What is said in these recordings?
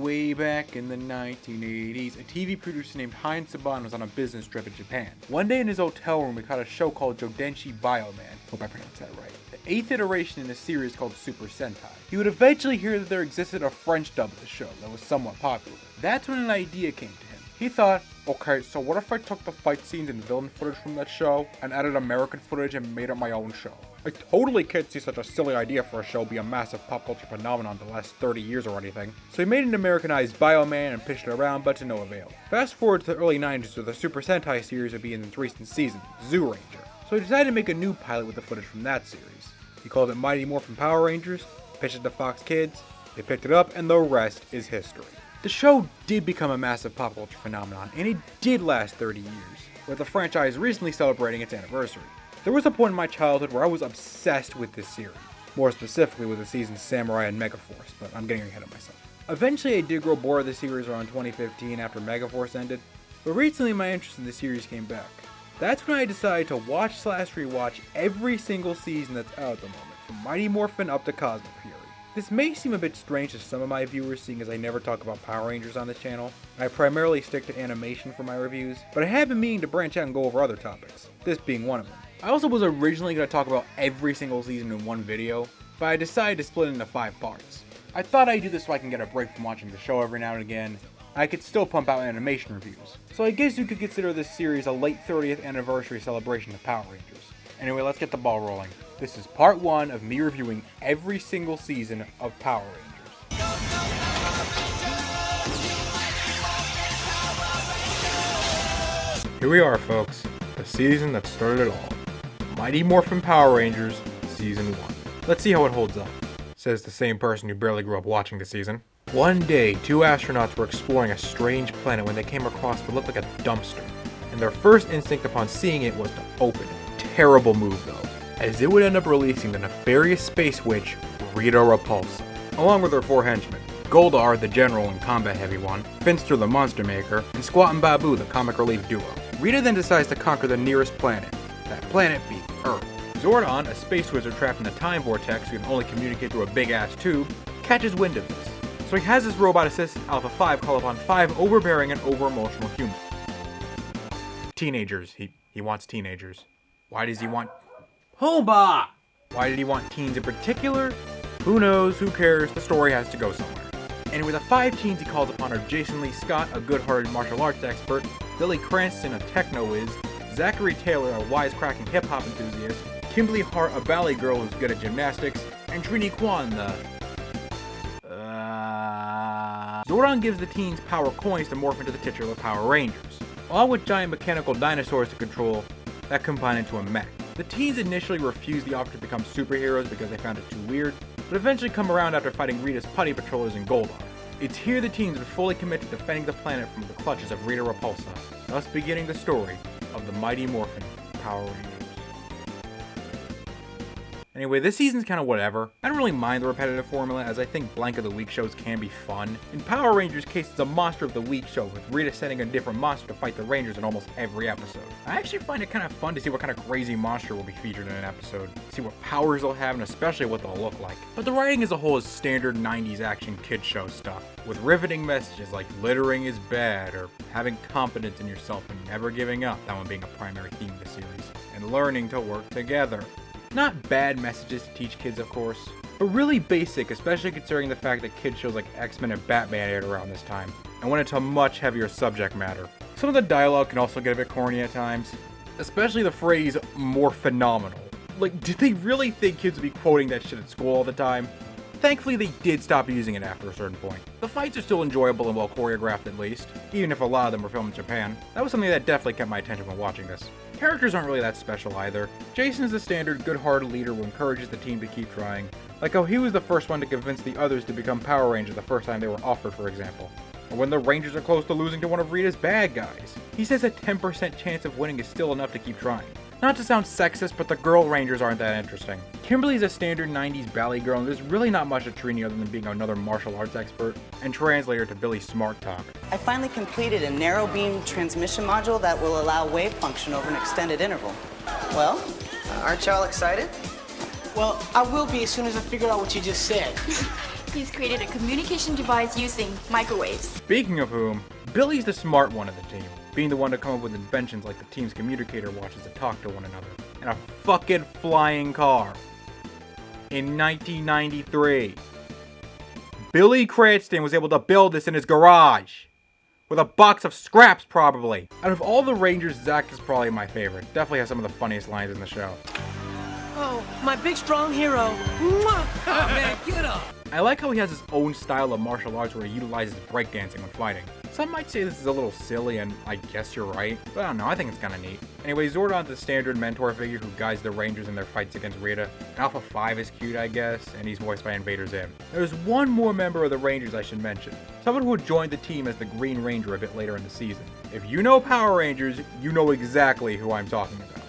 way back in the 1980s, a TV producer named Heinz Saban was on a business trip in Japan. One day in his hotel room, he caught a show called Jodenshi Bioman. Hope I pronounced that right. The 8th iteration in a series called Super Sentai. He would eventually hear that there existed a French dub of the show that was somewhat popular. That's when an idea came to him. He thought, okay, so what if I took the fight scenes and villain footage from that show and added American footage and made it my own show? I totally can't see such a silly idea for a show be a massive pop culture phenomenon the last 30 years or anything. So he made an Americanized Bioman and pitched it around, but to no avail. Fast forward to the early 90s where the Super Sentai series would be in its recent season, Zoo Ranger. So he decided to make a new pilot with the footage from that series. He called it Mighty Morphin Power Rangers, pitched it to Fox Kids, they picked it up, and the rest is history. The show did become a massive pop culture phenomenon, and it did last 30 years, with the franchise recently celebrating its anniversary. There was a point in my childhood where I was obsessed with this series, more specifically with the seasons Samurai and Megaforce, but I'm getting ahead of myself. Eventually I did grow bored of the series around 2015 after Megaforce ended, but recently my interest in the series came back. That's when I decided to watch/rewatch every single season that's out at the moment, from Mighty Morphin up to Cosmic Fury. This may seem a bit strange to some of my viewers, seeing as I never talk about Power Rangers on this channel. I primarily stick to animation for my reviews, but I have been meaning to branch out and go over other topics, this being one of them. I also was originally going to talk about every single season in one video, but I decided to split it into 5 parts. I thought I'd do this so I can get a break from watching the show every now and again. I could still pump out animation reviews. So I guess you could consider this series a late 30th anniversary celebration of Power Rangers. Anyway, let's get the ball rolling. This is part 1 of me reviewing every single season of Power Rangers. Here we are, folks. The season that started it all. Mighty Morphin Power Rangers, Season 1. Let's see how it holds up, says the same person who barely grew up watching the season. One day, 2 astronauts were exploring a strange planet when they came across what looked like a dumpster, and their first instinct upon seeing it was to open it. Terrible move though, as it would end up releasing the nefarious space witch, Rita Repulsa, along with her 4 henchmen, Goldar, the general and combat heavy one, Finster the monster maker, and Squat and Babu, the comic relief duo. Rita then decides to conquer the nearest planet, that planet being Earth. Zordon, a space wizard trapped in a time vortex who can only communicate through a big ass tube, catches wind of this. So he has his robot assistant Alpha 5 call upon 5 overbearing and over-emotional humans. Teenagers. He wants teenagers. Why does he want... Hoba! Why did he want teens in particular? Who knows, who cares, the story has to go somewhere. And with the 5 teens he calls upon are Jason Lee Scott, a good-hearted martial arts expert, Billy Cranston, a techno-whiz, Zachary Taylor, a wisecracking hip-hop enthusiast, Kimberly Hart, a ballet girl who's good at gymnastics, and Trini Kwan, the... Zordon gives the teens power coins to morph into the titular Power Rangers, along with giant mechanical dinosaurs to control that combine into a mech. The teens initially refused the offer to become superheroes because they found it too weird, but eventually come around after fighting Rita's putty patrollers in Goldar. It's here the teens would fully commit to defending the planet from the clutches of Rita Repulsa, thus beginning the story of the Mighty Morphin Power Rangers. Anyway, this season's kind of whatever. I don't really mind the repetitive formula, as I think blank of the week shows can be fun. In Power Rangers' case, it's a monster of the week show, with Rita sending a different monster to fight the Rangers in almost every episode. I actually find it kind of fun to see what kind of crazy monster will be featured in an episode, see what powers they'll have, and especially what they'll look like. But the writing as a whole is standard 90s action kid show stuff, with riveting messages like littering is bad, or having confidence in yourself and never giving up, that one being a primary theme of the series, and learning to work together. Not bad messages to teach kids, of course, but really basic, especially considering the fact that kids shows like X-Men and Batman aired around this time, and went into much heavier subject matter. Some of the dialogue can also get a bit corny at times, especially the phrase, more phenomenal. Like, did they really think kids would be quoting that shit at school all the time? Thankfully, they did stop using it after a certain point. The fights are still enjoyable and well choreographed at least, even if a lot of them were filmed in Japan. That was something that definitely kept my attention when watching this. Characters aren't really that special either. Jason is the standard good-hearted leader who encourages the team to keep trying, like how he was the first one to convince the others to become Power Rangers the first time they were offered, for example. Or when the Rangers are close to losing to one of Rita's bad guys. He says a 10% chance of winning is still enough to keep trying. Not to sound sexist, but the girl Rangers aren't that interesting. Kimberly's a standard 90s ballet girl, and there's really not much to Trini other than being another martial arts expert, and translator to Billy's smart talk. I finally completed a narrow beam transmission module that will allow wave function over an extended interval. Well, aren't y'all excited? Well, I will be as soon as I figure out what you just said. He's created a communication device using microwaves. Speaking of whom, Billy's the smart one of the team, being the one to come up with inventions like the team's communicator watches that talk to one another, and a fucking flying car. In 1993, Billy Cranston was able to build this in his garage. With a box of scraps, probably. Out of all the Rangers, Zach is probably my favorite. Definitely has some of the funniest lines in the show. Oh, my big strong hero. Mwah! Oh man, get up! I like how he has his own style of martial arts where he utilizes breakdancing when fighting. Some might say this is a little silly, and I guess you're right, but I don't know, I think it's kinda neat. Anyway, Zordon's the standard mentor figure who guides the Rangers in their fights against Rita. Alpha 5 is cute, I guess, and he's voiced by Invader Zim. There's one more member of the Rangers I should mention. Someone who would join the team as the Green Ranger a bit later in the season. If you know Power Rangers, you know exactly who I'm talking about.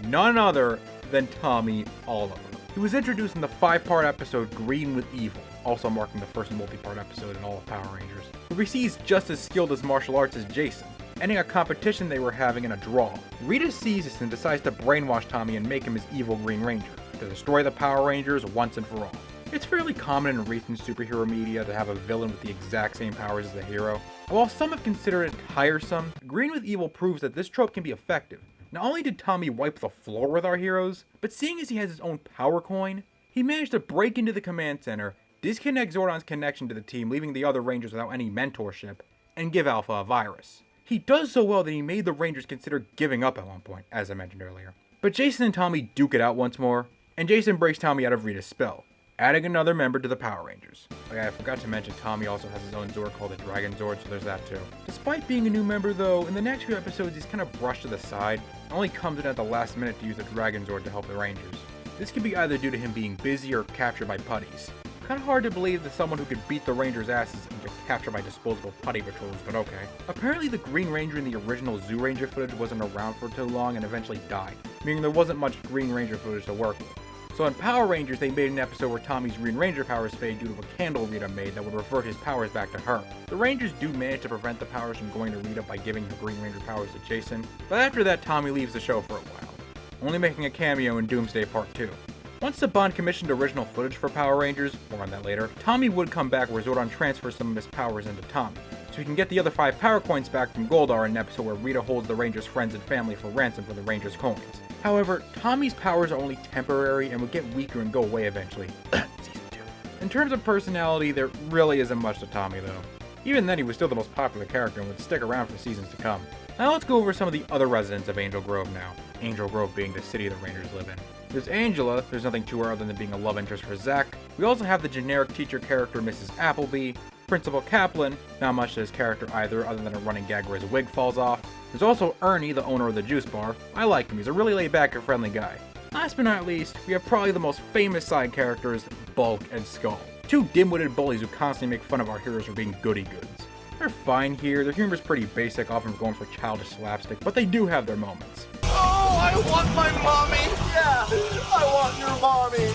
None other than Tommy Oliver. He was introduced in the 5-part episode Green with Evil, also marking the first multi-part episode in all of Power Rangers, where we see he's just as skilled as martial arts as Jason, ending a competition they were having in a draw. Rita sees this and decides to brainwash Tommy and make him his evil Green Ranger, to destroy the Power Rangers once and for all. It's fairly common in recent superhero media to have a villain with the exact same powers as the hero, and while some have considered it tiresome, Green with Evil proves that this trope can be effective. Not only did Tommy wipe the floor with our heroes, but seeing as he has his own power coin, he managed to break into the command center, disconnect Zordon's connection to the team, leaving the other Rangers without any mentorship, and give Alpha a virus. He does so well that he made the Rangers consider giving up at one point, as I mentioned earlier. But Jason and Tommy duke it out once more, and Jason breaks Tommy out of Rita's spell, adding another member to the Power Rangers. Oh yeah, I forgot to mention Tommy also has his own Zord called the Dragon Zord, so there's that too. Despite being a new member though, in the next few episodes he's kind of brushed to the side, and only comes in at the last minute to use the Dragon Zord to help the Rangers. This could be either due to him being busy or captured by putties. Kinda hard to believe that someone who could beat the Rangers' asses and get captured by disposable putty patrols, but okay. Apparently the Green Ranger in the original Zoo Ranger footage wasn't around for too long and eventually died, meaning there wasn't much Green Ranger footage to work with. So in Power Rangers, they made an episode where Tommy's Green Ranger powers fade due to a candle Rita made that would revert his powers back to her. The Rangers do manage to prevent the powers from going to Rita by giving her Green Ranger powers to Jason, but after that Tommy leaves the show for a while, only making a cameo in Doomsday Part 2. Once Saban commissioned original footage for Power Rangers, more on that later, Tommy would come back where Zordon transfers some of his powers into Tommy, so he can get the other 5 power coins back from Goldar in an episode where Rita holds the Rangers' friends and family for ransom for the Rangers' coins. However, Tommy's powers are only temporary and would get weaker and go away eventually. Season 2. In terms of personality, there really isn't much to Tommy though. Even then he was still the most popular character and would stick around for seasons to come. Now let's go over some of the other residents of Angel Grove now. Angel Grove being the city the Rangers live in. There's Angela, there's nothing to her other than being a love interest for Zach. We also have the generic teacher character Mrs. Appleby, Principal Kaplan, not much to his character either other than a running gag where his wig falls off. There's also Ernie, the owner of the juice bar. I like him, he's a really laid back and friendly guy. Last but not least, we have probably the most famous side characters, Bulk and Skull. 2 dim-witted bullies who constantly make fun of our heroes for being goody goods. They're fine here, their humor's pretty basic, often going for childish slapstick, but they do have their moments. Oh, I want my mommy! Yeah, I want your mommy!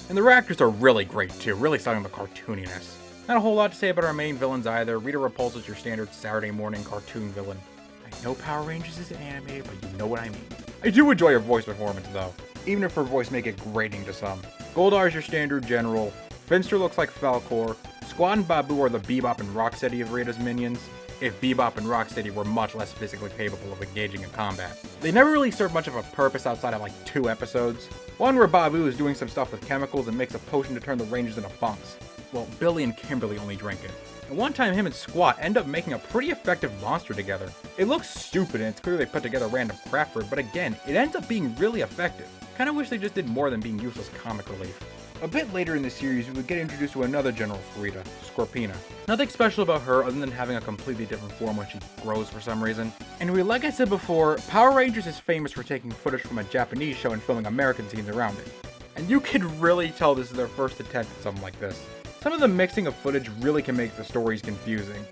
And the actors are really great too, really selling the cartooniness. Not a whole lot to say about our main villains either. Rita Repulsa is your standard Saturday morning cartoon villain. I know Power Rangers isn't animated, but you know what I mean. I do enjoy her voice performance though, even if her voice make it grating to some. Goldar is your standard general. Finster looks like Falcor. Squad and Babu are the Bebop and Rocksteady of Rita's minions, if Bebop and Rocksteady were much less physically capable of engaging in combat. They never really served much of a purpose outside of like 2 episodes. One where Babu is doing some stuff with chemicals and makes a potion to turn the Rangers into funks. Well, Billy and Kimberly only drink it. And one time him and Squat end up making a pretty effective monster together. It looks stupid and it's clear they put together random crap for it, but again, it ends up being really effective. Kinda wish they just did more than being useless comic relief. A bit later in the series, we would get introduced to another general for Rita, Scorpina. Nothing special about her other than having a completely different form when she grows for some reason. Anyway, like I said before, Power Rangers is famous for taking footage from a Japanese show and filming American scenes around it. And you can really tell this is their first attempt at something like this. Some of the mixing of footage really can make the stories confusing.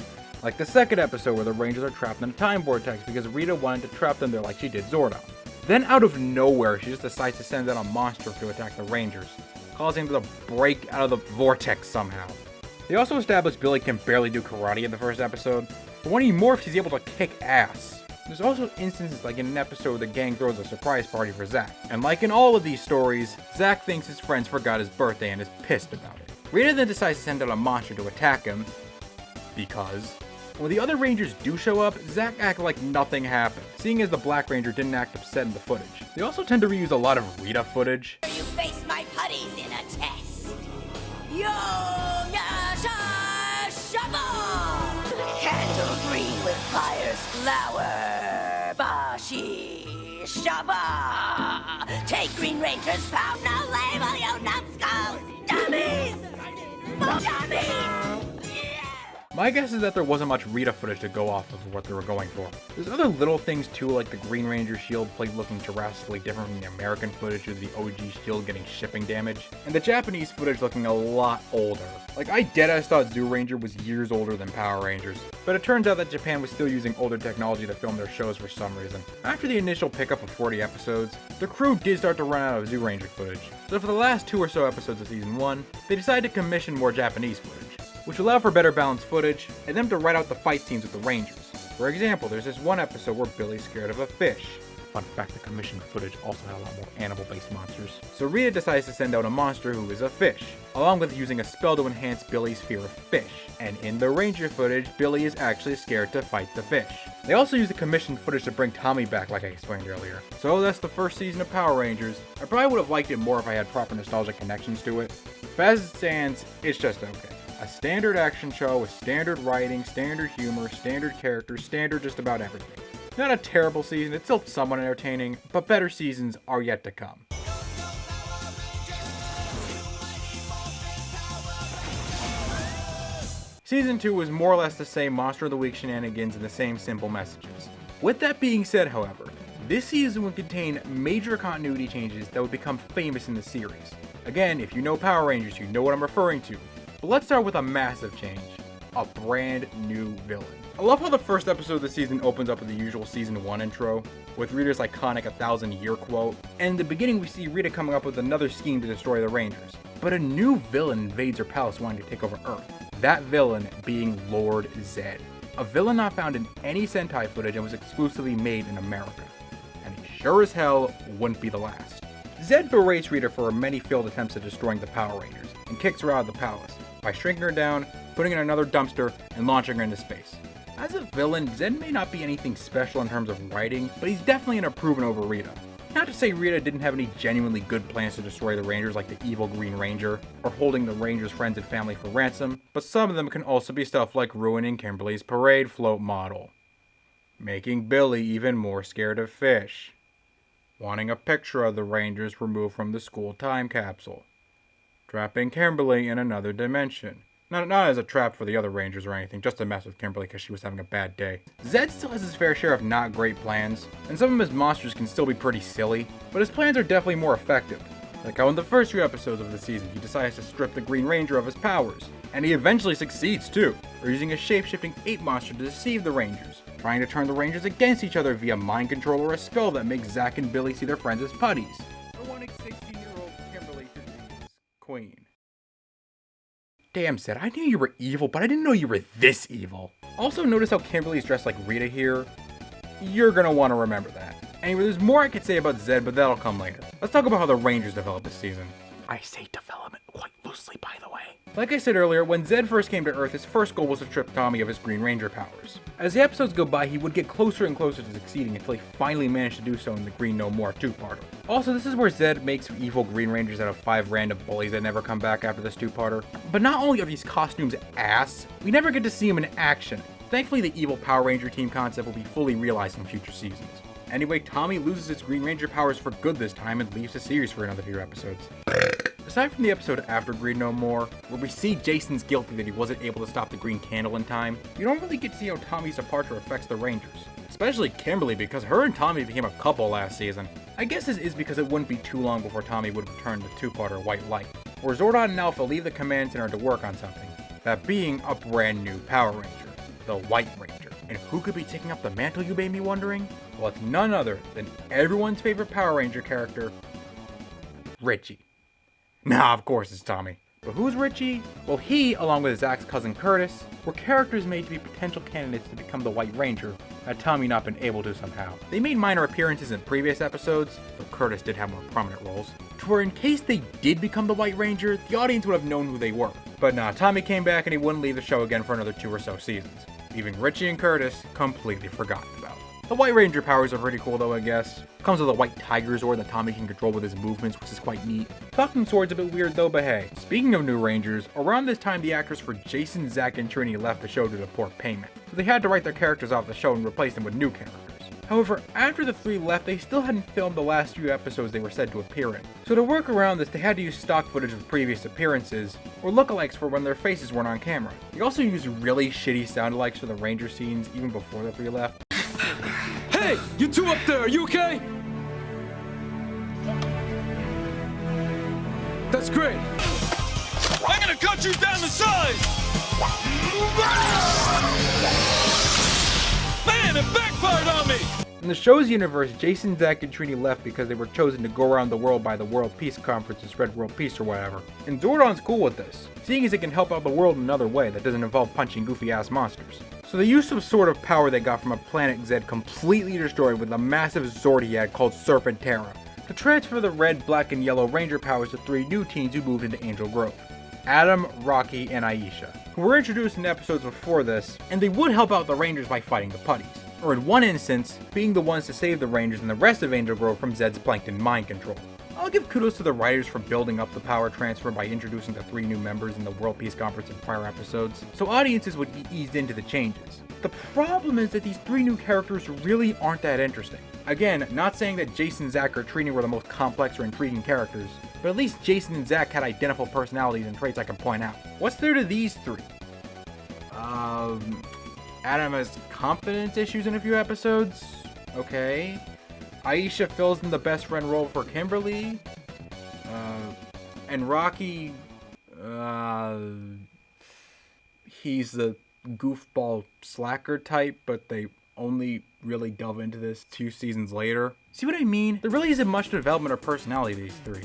Like the second episode where the Rangers are trapped in a time vortex because Rita wanted to trap them there like she did Zordon. Then out of nowhere, she just decides to send out a monster to attack the Rangers, causing them to break out of the vortex somehow. They also established Billy can barely do karate in the first episode, but when he morphs, he's able to kick ass. There's also instances like in an episode the gang throws a surprise party for Zach, and like in all of these stories, Zach thinks his friends forgot his birthday and is pissed about it. Rita then decides to send out a monster to attack him, because when the other Rangers do show up, Zack acts like nothing happened, seeing as the Black Ranger didn't act upset in the footage. They also tend to reuse a lot of Rita footage. You face my putties in a test. Candle green with fire's flower. Bashi Shaba. Take Green Ranger's power. No label, you numbskulls. Dummies! Dummies! My guess is that there wasn't much Rita footage to go off of what they were going for. There's other little things too, like the Green Ranger shield plate looking drastically different from the American footage due to the OG shield getting shipping damage, and the Japanese footage looking a lot older. Like, I deadass thought Zoolander was years older than Power Rangers, but it turns out that Japan was still using older technology to film their shows for some reason. After the initial pickup of 40 episodes, the crew did start to run out of Zoolander footage, so for the last 2 or so episodes of season 1, they decided to commission more Japanese footage, which allowed for better balanced footage, and them to write out the fight scenes with the Rangers. For example, there's this one episode where Billy's scared of a fish. Fun fact, the commissioned footage also had a lot more animal-based monsters. So Rita decides to send out a monster who is a fish, along with using a spell to enhance Billy's fear of fish. And in the Ranger footage, Billy is actually scared to fight the fish. They also use the commissioned footage to bring Tommy back, like I explained earlier. So that's the first season of Power Rangers. I probably would have liked it more if I had proper nostalgic connections to it, but as it stands, it's just okay. A standard action show with standard writing, standard humor, standard characters, standard just about everything. Not a terrible season, it's still somewhat entertaining, but better seasons are yet to come. Season 2 was more or less the same Monster of the Week shenanigans and the same simple messages. With that being said, however, this season would contain major continuity changes that would become famous in the series. Again, if you know Power Rangers, you know what I'm referring to. But let's start with a massive change. A brand new villain. I love how the first episode of the season opens up with the usual season 1 intro, with Rita's iconic 1,000-year quote, and in the beginning we see Rita coming up with another scheme to destroy the Rangers. But a new villain invades her palace wanting to take over Earth. That villain being Lord Zed. A villain not found in any Sentai footage and was exclusively made in America. And he sure as hell wouldn't be the last. Zed berates Rita for her many failed attempts at destroying the Power Rangers, and kicks her out of the palace by shrinking her down, putting her in another dumpster, and launching her into space. As a villain, Zed may not be anything special in terms of writing, but he's definitely an improvement over Rita. Not to say Rita didn't have any genuinely good plans to destroy the Rangers like the evil Green Ranger, or holding the Rangers' friends and family for ransom, but some of them can also be stuff like ruining Kimberly's parade float model, making Billy even more scared of fish, wanting a picture of the Rangers removed from the school time capsule, trapping Kimberly in another dimension. Not as a trap for the other Rangers or anything, just to mess with Kimberly because she was having a bad day. Zed still has his fair share of not great plans, and some of his monsters can still be pretty silly, but his plans are definitely more effective. Like how in the first 2 episodes of the season, he decides to strip the Green Ranger of his powers, and he eventually succeeds too, or using a shape-shifting ape monster to deceive the Rangers, trying to turn the Rangers against each other via mind control or a spell that makes Zack and Billy see their friends as putties, or wanting 16-year-old Kimberly to be his queen. Damn, Zed, I knew you were evil, but I didn't know you were this evil. Also, notice how Kimberly's dressed like Rita here. You're gonna want to remember that. Anyway, there's more I could say about Zed, but that'll come later. Let's talk about how the Rangers developed this season. I say development quite loosely, by the way. Like I said earlier, when Zed first came to Earth, his first goal was to strip Tommy of his Green Ranger powers. As the episodes go by, he would get closer and closer to succeeding until he finally managed to do so in the Green No More 2-parter. Also, this is where Zed makes evil Green Rangers out of 5 random bullies that never come back after this 2-parter. But not only are these costumes ass, we never get to see them in action. Thankfully, the evil Power Ranger team concept will be fully realized in future seasons. Anyway, Tommy loses his Green Ranger powers for good this time and leaves the series for another few episodes. Aside from the episode after Green No More, where we see Jason's guilty that he wasn't able to stop the green candle in time, you don't really get to see how Tommy's departure affects the Rangers. Especially Kimberly, because her and Tommy became a couple last season. I guess this is because it wouldn't be too long before Tommy would return the 2-parter White Light, where Zordon and Alpha leave the command center to work on something. That being a brand new Power Ranger, the White Ranger. And who could be taking up the mantle, you may be wondering? Well, it's none other than everyone's favorite Power Ranger character, Richie. Nah, of course it's Tommy. But who's Richie? Well, he, along with Zack's cousin Curtis, were characters made to be potential candidates to become the White Ranger had Tommy not been able to somehow. They made minor appearances in previous episodes, though Curtis did have more prominent roles, to where in case they did become the White Ranger, the audience would have known who they were. But nah, Tommy came back and he wouldn't leave the show again for another 2 or so seasons, leaving Richie and Curtis completely forgotten about. The White Ranger powers are pretty cool though, I guess. Comes with a white tiger Zord that Tommy can control with his movements, which is quite neat. Talking Sword's a bit weird though, but hey. Speaking of new Rangers, around this time the actors for Jason, Zach, and Trini left the show due to poor payment, so they had to write their characters off the show and replace them with new characters. However, after the 3 left, they still hadn't filmed the last few episodes they were said to appear in. So to work around this, they had to use stock footage of previous appearances, or lookalikes for when their faces weren't on camera. They also used really shitty soundalikes for the Ranger scenes even before the 3 left. Hey, you 2 up there, are you okay? That's great. I'm gonna cut you down to size! Man, it backfired on me! In the show's universe, Jason, Zach, and Trini left because they were chosen to go around the world by the World Peace Conference to spread world peace or whatever. And Zordon's cool with this, seeing as it can help out the world in another way that doesn't involve punching goofy-ass monsters. So they used some sort of power they got from a planet Zed completely destroyed with a massive Zord he had called Serpentera, to transfer the red, black, and yellow Ranger powers to 3 new teens who moved into Angel Grove. Adam, Rocky, and Aisha, who were introduced in episodes before this, and they would help out the Rangers by fighting the Putties, or in one instance, being the ones to save the Rangers and the rest of Angel Grove from Zed's plankton mind control. I'll give kudos to the writers for building up the power transfer by introducing the 3 new members in the World Peace Conference in prior episodes, so audiences would be eased into the changes. The problem is that these 3 new characters really aren't that interesting. Again, not saying that Jason, Zach, or Trini were the most complex or intriguing characters, but at least Jason and Zach had identical personalities and traits I can point out. What's there to these 3? Adam has confidence issues in a few episodes? Okay. Aisha fills in the best friend role for Kimberly? And Rocky, he's the goofball slacker type, but they only really delve into this 2 seasons later. See what I mean? There really isn't much development or personality to these 3,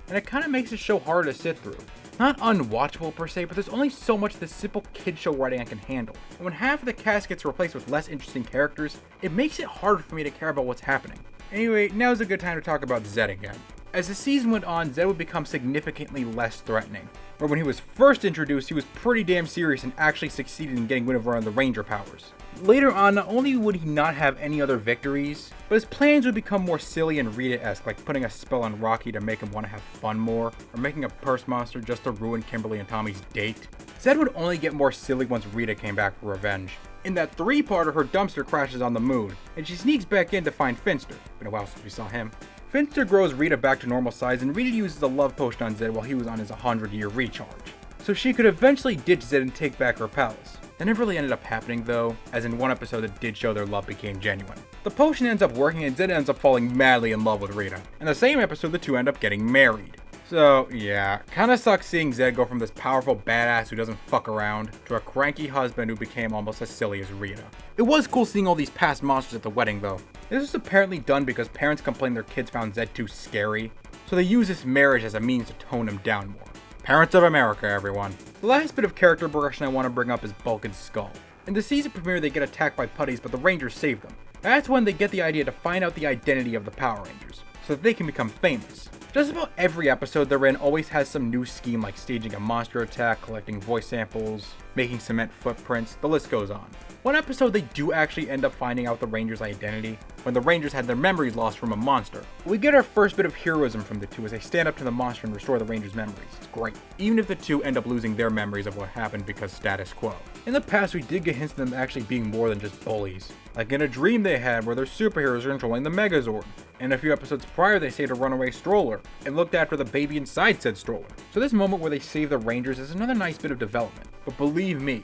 and it kind of makes the show hard to sit through. Not unwatchable per se, but there's only so much the simple kid show writing I can handle. And when half of the cast gets replaced with less interesting characters, it makes it hard for me to care about what's happening. Anyway, now's a good time to talk about Zed again. As the season went on, Zed would become significantly less threatening. Where when he was first introduced, he was pretty damn serious and actually succeeded in getting rid of one of the Ranger powers. Later on, not only would he not have any other victories, but his plans would become more silly and Rita-esque, like putting a spell on Rocky to make him want to have fun more, or making a purse monster just to ruin Kimberly and Tommy's date. Zed would only get more silly once Rita came back for revenge. In that 3-parter, her dumpster crashes on the moon, and she sneaks back in to find Finster. Been a while since we saw him. Finster grows Rita back to normal size, and Rita uses a love potion on Zed while he was on his 100-year recharge, so she could eventually ditch Zed and take back her palace. That never really ended up happening though, as in one episode that did show their love became genuine. The potion ends up working and Zed ends up falling madly in love with Rita. In the same episode, the 2 end up getting married. So yeah, kinda sucks seeing Zed go from this powerful badass who doesn't fuck around to a cranky husband who became almost as silly as Rita. It was cool seeing all these past monsters at the wedding though. This was apparently done because parents complained their kids found Zed too scary, so they used this marriage as a means to tone him down more. Parents of America, everyone. The last bit of character progression I want to bring up is Bulk and Skull. In the season premiere, they get attacked by putties, but the Rangers save them. That's when they get the idea to find out the identity of the Power Rangers, so that they can become famous. Just about every episode they're in always has some new scheme like staging a monster attack, collecting voice samples, making cement footprints, the list goes on. One episode they do actually end up finding out the Rangers' identity, when the Rangers had their memories lost from a monster. We get our first bit of heroism from the 2 as they stand up to the monster and restore the Rangers' memories. It's great. Even if the 2 end up losing their memories of what happened because status quo. In the past, we did get hints of them actually being more than just bullies. Like in a dream they had where their superheroes are controlling the Megazord. And a few episodes prior, they saved a runaway stroller and looked after the baby inside said stroller. So this moment where they save the Rangers is another nice bit of development. But believe me,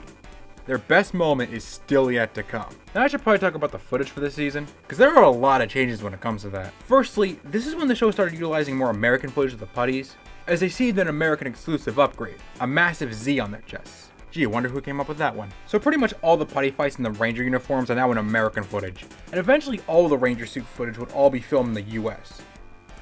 their best moment is still yet to come. Now I should probably talk about the footage for this season, because there are a lot of changes when it comes to that. Firstly, this is when the show started utilizing more American footage of the putties, as they see an American exclusive upgrade, a massive Z on their chests. Gee, I wonder who came up with that one. So pretty much all the putty fights in the Ranger uniforms are now in American footage, and eventually all the Ranger suit footage would all be filmed in the US.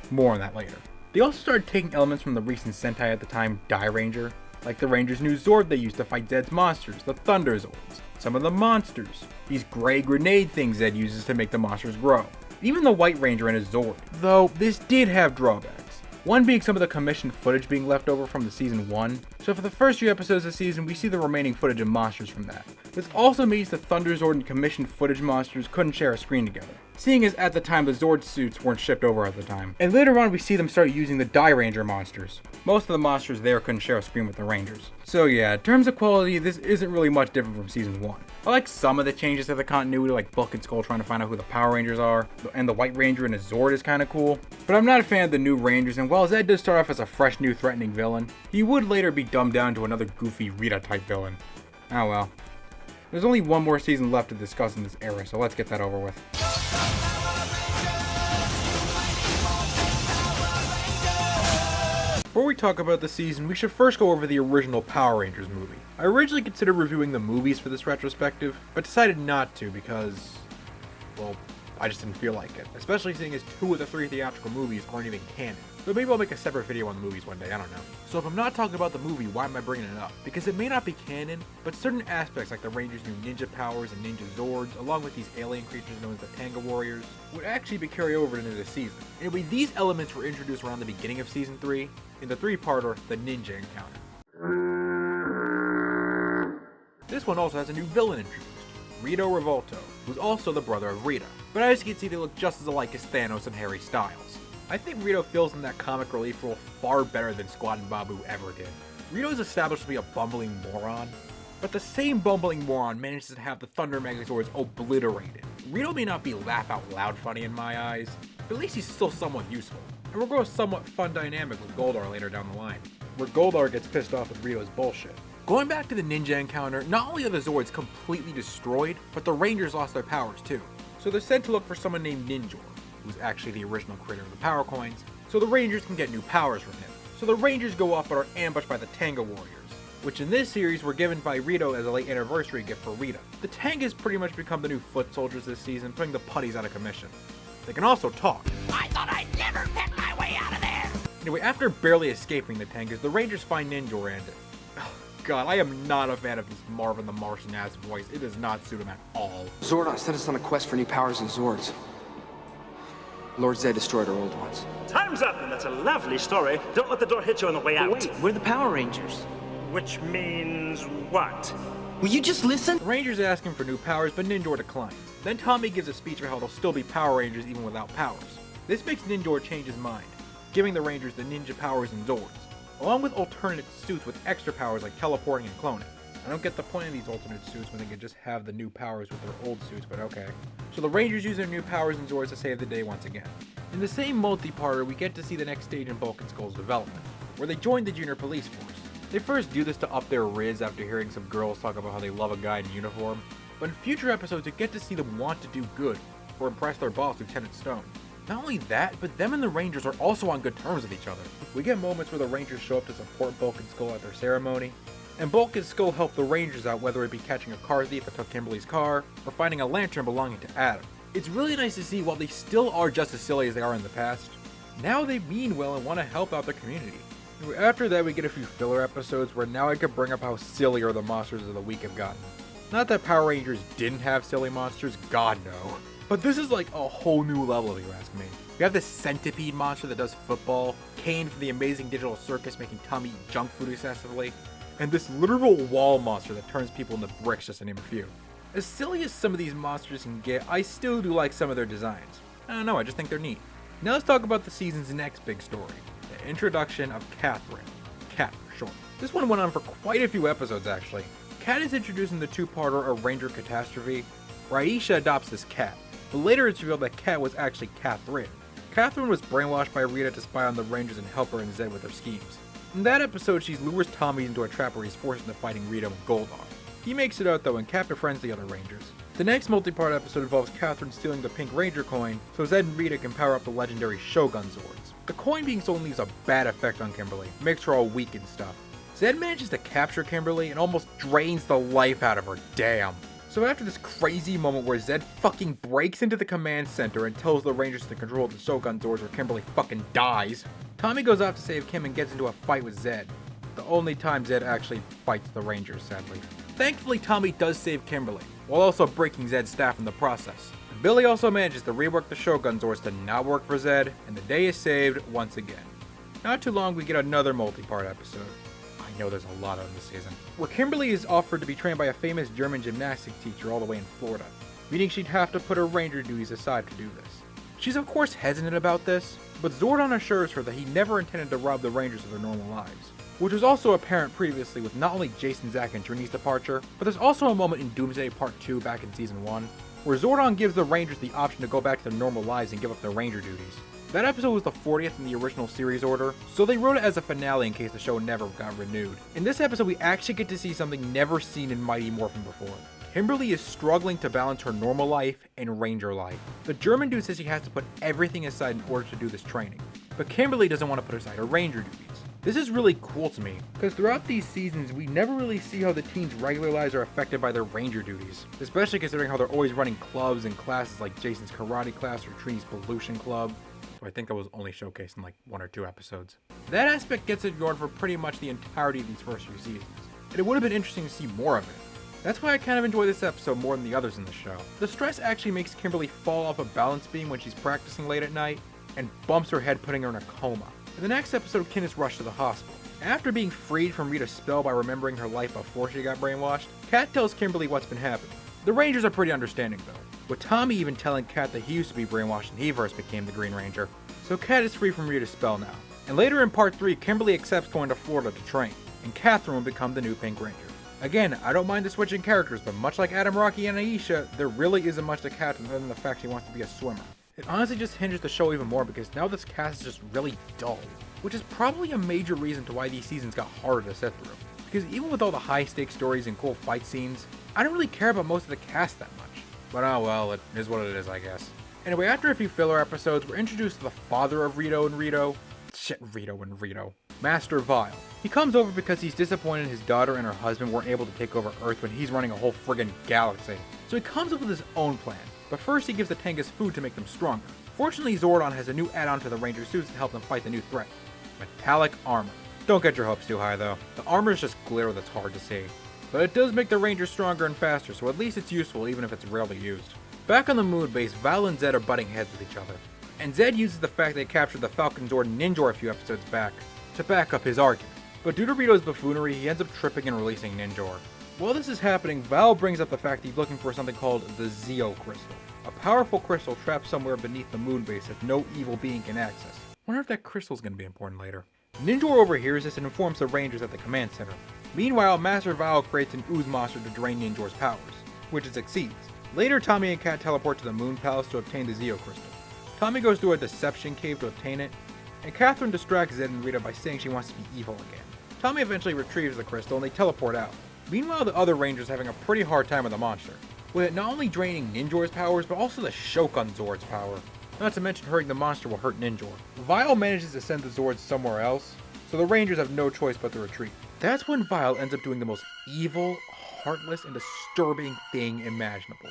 More on that later. They also started taking elements from the recent Sentai at the time, Die Ranger, like the Rangers' new Zord they used to fight Zed's monsters, the Thunder Zords. Some of the monsters, these gray grenade things Zed uses to make the monsters grow. Even the White Ranger and his Zord, though this did have drawbacks. One being some of the commissioned footage being left over from the season 1, so for the first few episodes of the season we see the remaining footage and monsters from that. This also means the Thunder Zord and commissioned footage monsters couldn't share a screen together, seeing as at the time the Zord suits weren't shipped over at the time. And later on we see them start using the Die Ranger monsters. Most of the monsters there couldn't share a screen with the Rangers. So yeah, in terms of quality, this isn't really much different from season 1. I like some of the changes to the continuity, like Bulk and Skull trying to find out who the Power Rangers are, and the White Ranger and his Zord is kinda cool. But I'm not a fan of the new Rangers, and while Zed does start off as a fresh new threatening villain, he would later be dumbed down to another goofy Rita type villain. Oh well. There's only one more season left to discuss in this era, so let's get that over with. Before we talk about the season, we should first go over the original Power Rangers movie. I originally considered reviewing the movies for this retrospective, but decided not to because, well, I just didn't feel like it. Especially seeing as 2 of the 3 theatrical movies aren't even canon. So maybe I'll make a separate video on the movies one day, I don't know. So if I'm not talking about the movie, why am I bringing it up? Because it may not be canon, but certain aspects like the Rangers' new ninja powers and ninja Zords, along with these alien creatures known as the Tanga Warriors, would actually be carried over into the season. Anyway, these elements were introduced around the beginning of season 3, in the 3-parter, The Ninja Encounter. This one also has a new villain introduced, Rito Revolto, who's also the brother of Rita. But as you can see, they look just as alike as Thanos and Harry Styles. I think Rito fills in that comic relief role far better than Squad and Babu ever did. Rito is established to be a bumbling moron, but the same bumbling moron manages to have the Thunder Megazords obliterated. Rito may not be laugh out loud funny in my eyes, but at least he's still somewhat useful. And we'll grow a somewhat fun dynamic with Goldar later down the line, where Goldar gets pissed off with Rito's bullshit. Going back to the ninja encounter, not only are the Zords completely destroyed, but the Rangers lost their powers too. So they're sent to look for someone named Ninjor, who's actually the original creator of the power coins, so the Rangers can get new powers from him. So the Rangers go off but are ambushed by the Tanga Warriors, which in this series were given by Rito as a late anniversary gift for Rita. The Tangas pretty much become the new foot soldiers this season, putting the putties out of commission. They can also talk. I thought I'd never get my way out of there! Anyway, after barely escaping the Tangas, the Rangers find Ninjor and God, I am not a fan of this Marvin the Martian ass voice. It does not suit him at all. Zordon sent us on a quest for new powers and Zords. Lord Zed destroyed our old ones. Time's up, and that's a lovely story. Don't let the door hit you on the way out. Wait, we're the Power Rangers. Which means what? Will you just listen? The Rangers ask him for new powers, but Ninjor declines. Then Tommy gives a speech about how they'll still be Power Rangers even without powers. This makes Ninjor change his mind, giving the Rangers the ninja powers and Zords, along with alternate suits with extra powers like teleporting and cloning. I don't get the point of these alternate suits when they could just have the new powers with their old suits, but okay. So the Rangers use their new powers and Zords to save the day once again. In the same multi-parter, we get to see the next stage in Bulk and Skull's development, where they join the Junior Police Force. They first do this to up their riz after hearing some girls talk about how they love a guy in uniform, but in future episodes you get to see them want to do good, or impress their boss, Lieutenant Stone. Not only that, but them and the Rangers are also on good terms with each other. We get moments where the Rangers show up to support Bulk and Skull at their ceremony, and Bulk and Skull help the Rangers out, whether it be catching a car thief that took Kimberly's car, or finding a lantern belonging to Adam. It's really nice to see while they still are just as silly as they are in the past, now they mean well and want to help out their community. After that we get a few filler episodes where now I could bring up how sillier the monsters of the week have gotten. Not that Power Rangers didn't have silly monsters, god no. But this is like a whole new level if you ask me. We have this centipede monster that does football, Kane from the Amazing Digital Circus making Tommy eat junk food excessively, and this literal wall monster that turns people into bricks, just to name a few. As silly as some of these monsters can get, I still do like some of their designs. I don't know, I just think they're neat. Now let's talk about the season's next big story, the introduction of Catherine. Cat for short. This one went on for quite a few episodes actually. Cat is introduced in the two-parter of Ranger Catastrophe, where Aisha adopts this cat, but later it's revealed that Cat was actually Catherine. Catherine was brainwashed by Rita to spy on the Rangers and help her and Zed with their schemes. In that episode, she lures Tommy into a trap where he's forced into fighting Rita with Goldar. He makes it out though and Cat befriends the other Rangers. The next multi-part episode involves Catherine stealing the Pink Ranger coin so Zed and Rita can power up the legendary Shogun Zords. The coin being stolen leaves a bad effect on Kimberly, makes her all weak and stuff. Zed manages to capture Kimberly and almost drains the life out of her, damn. So after this crazy moment where Zed fucking breaks into the command center and tells the Rangers to control the Shogun Zords or Kimberly fucking dies, Tommy goes out to save Kim and gets into a fight with Zed. the only time Zed actually fights the Rangers, sadly. Thankfully, Tommy does save Kimberly, while also breaking Zed's staff in the process. Billy also manages to rework the Shogun Zords to not work for Zed, and the day is saved once again. Not too long, we get another multi-part episode. I know there's a lot of them this season. Where Kimberly is offered to be trained by a famous German gymnastics teacher all the way in Florida, meaning she'd have to put her Ranger duties aside to do this. She's of course hesitant about this, but Zordon assures her that he never intended to rob the Rangers of their normal lives, which was also apparent previously with not only Jason, Zack, and Trini's departure, but there's also a moment in Doomsday Part 2 back in Season 1, where Zordon gives the Rangers the option to go back to their normal lives and give up their Ranger duties. That episode was the 40th in the original series order, so they wrote it as a finale in case the show never got renewed. In this episode, we actually get to see something never seen in Mighty Morphin before. Kimberly is struggling to balance her normal life and Ranger life. The German dude says she has to put everything aside in order to do this training, but Kimberly doesn't want to put aside her Ranger duties. This is really cool to me, because throughout these seasons, we never really see how the teens' regular lives are affected by their Ranger duties, especially considering how they're always running clubs and classes like Jason's karate class or Trini's pollution club. So I think that was only showcased in like 1 or 2 episodes. That aspect gets ignored for pretty much the entirety of these first few seasons, and it would have been interesting to see more of it. That's why I kind of enjoy this episode more than the others in the show. The stress actually makes Kimberly fall off a balance beam when she's practicing late at night, and bumps her head, putting her in a coma. In the next episode, Kin is rushed to the hospital. After being freed from Rita's spell by remembering her life before she got brainwashed, Kat tells Kimberly what's been happening. The Rangers are pretty understanding though, with Tommy even telling Kat that he used to be brainwashed and he first became the Green Ranger. So Kat is free from Rita's spell now. And later in part 3, Kimberly accepts going to Florida to train, and Catherine will become the new Pink Ranger. Again, I don't mind the switching characters, but much like Adam, Rocky, and Aisha, there really isn't much to Catherine other than the fact she wants to be a swimmer. It honestly just hinges the show even more because now this cast is just really dull, which is probably a major reason to why these seasons got harder to sit through. Because even with all the high stakes stories and cool fight scenes, I don't really care about most of the cast that much. But oh well, it is what it is, I guess. Anyway, after a few filler episodes, we're introduced to the father of Rito and Rito, Master Vile. He comes over because he's disappointed his daughter and her husband weren't able to take over Earth when he's running a whole friggin' galaxy. So he comes up with his own plan, but first he gives the Tengas food to make them stronger. Fortunately, Zordon has a new add-on to the Ranger suits to help them fight the new threat: metallic armor. Don't get your hopes too high though. The armor is just glitter that's hard to see. But it does make the Rangers stronger and faster, so at least it's useful even if it's rarely used. Back on the moon base, Val and Zed are butting heads with each other, and Zed uses the fact they captured the Falcon Zord Ninjor a few episodes back to back up his argument. But due to Rito's buffoonery, he ends up tripping and releasing Ninjor. While this is happening, Val brings up the fact he's looking for something called the Zeo crystal, a powerful crystal trapped somewhere beneath the moon base that no evil being can access. Wonder if that crystal's gonna be important later. Ninjor overhears this and informs the Rangers at the command center. Meanwhile, Master Val creates an ooze monster to drain Ninjor's powers, which it succeeds. Later, Tommy and Kat teleport to the Moon Palace to obtain the Zeo crystal. Tommy goes through a deception cave to obtain it, and Catherine distracts Zed and Rita by saying she wants to be evil again. Tommy eventually retrieves the crystal and they teleport out. Meanwhile, the other Rangers are having a pretty hard time with the monster, with it not only draining Ninjor's powers, but also the Shogun Zord's power. Not to mention hurting the monster will hurt Ninjor. Vile manages to send the Zords somewhere else, so the Rangers have no choice but to retreat. That's when Vile ends up doing the most evil, heartless, and disturbing thing imaginable.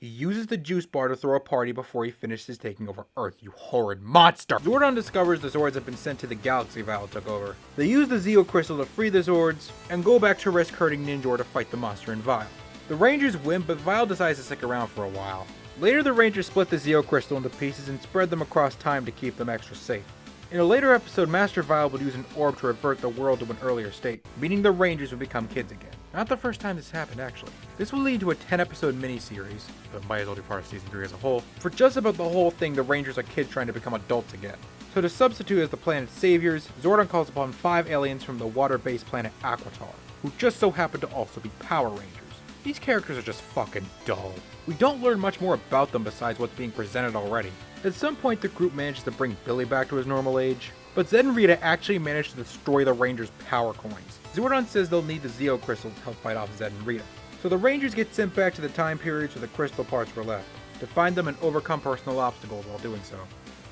He uses the juice bar to throw a party before he finishes taking over Earth, you horrid monster! Zordon discovers the Zords have been sent to the galaxy Vile took over. They use the Zeo crystal to free the Zords, and go back to risk hurting Ninjor to fight the monster in Vile. The Rangers win, but Vile decides to stick around for a while. Later, the Rangers split the Zeo crystal into pieces and spread them across time to keep them extra safe. In a later episode, Master Vile would use an orb to revert the world to an earlier state, meaning the Rangers would become kids again. Not the first time this happened, actually. This will lead to a 10-episode miniseries, but might as well be part of Season 3 as a whole. For just about the whole thing, the Rangers are kids trying to become adults again. So to substitute as the planet's saviors, Zordon calls upon 5 aliens from the water-based planet Aquitar, who just so happen to also be Power Rangers. These characters are just fucking dull. We don't learn much more about them besides what's being presented already. At some point, the group manages to bring Billy back to his normal age, but Zed and Rita actually manage to destroy the Rangers' power coins. Zordon says they'll need the Zeo crystal to help fight off Zed and Rita. So the Rangers get sent back to the time periods where the crystal parts were left, to find them and overcome personal obstacles while doing so.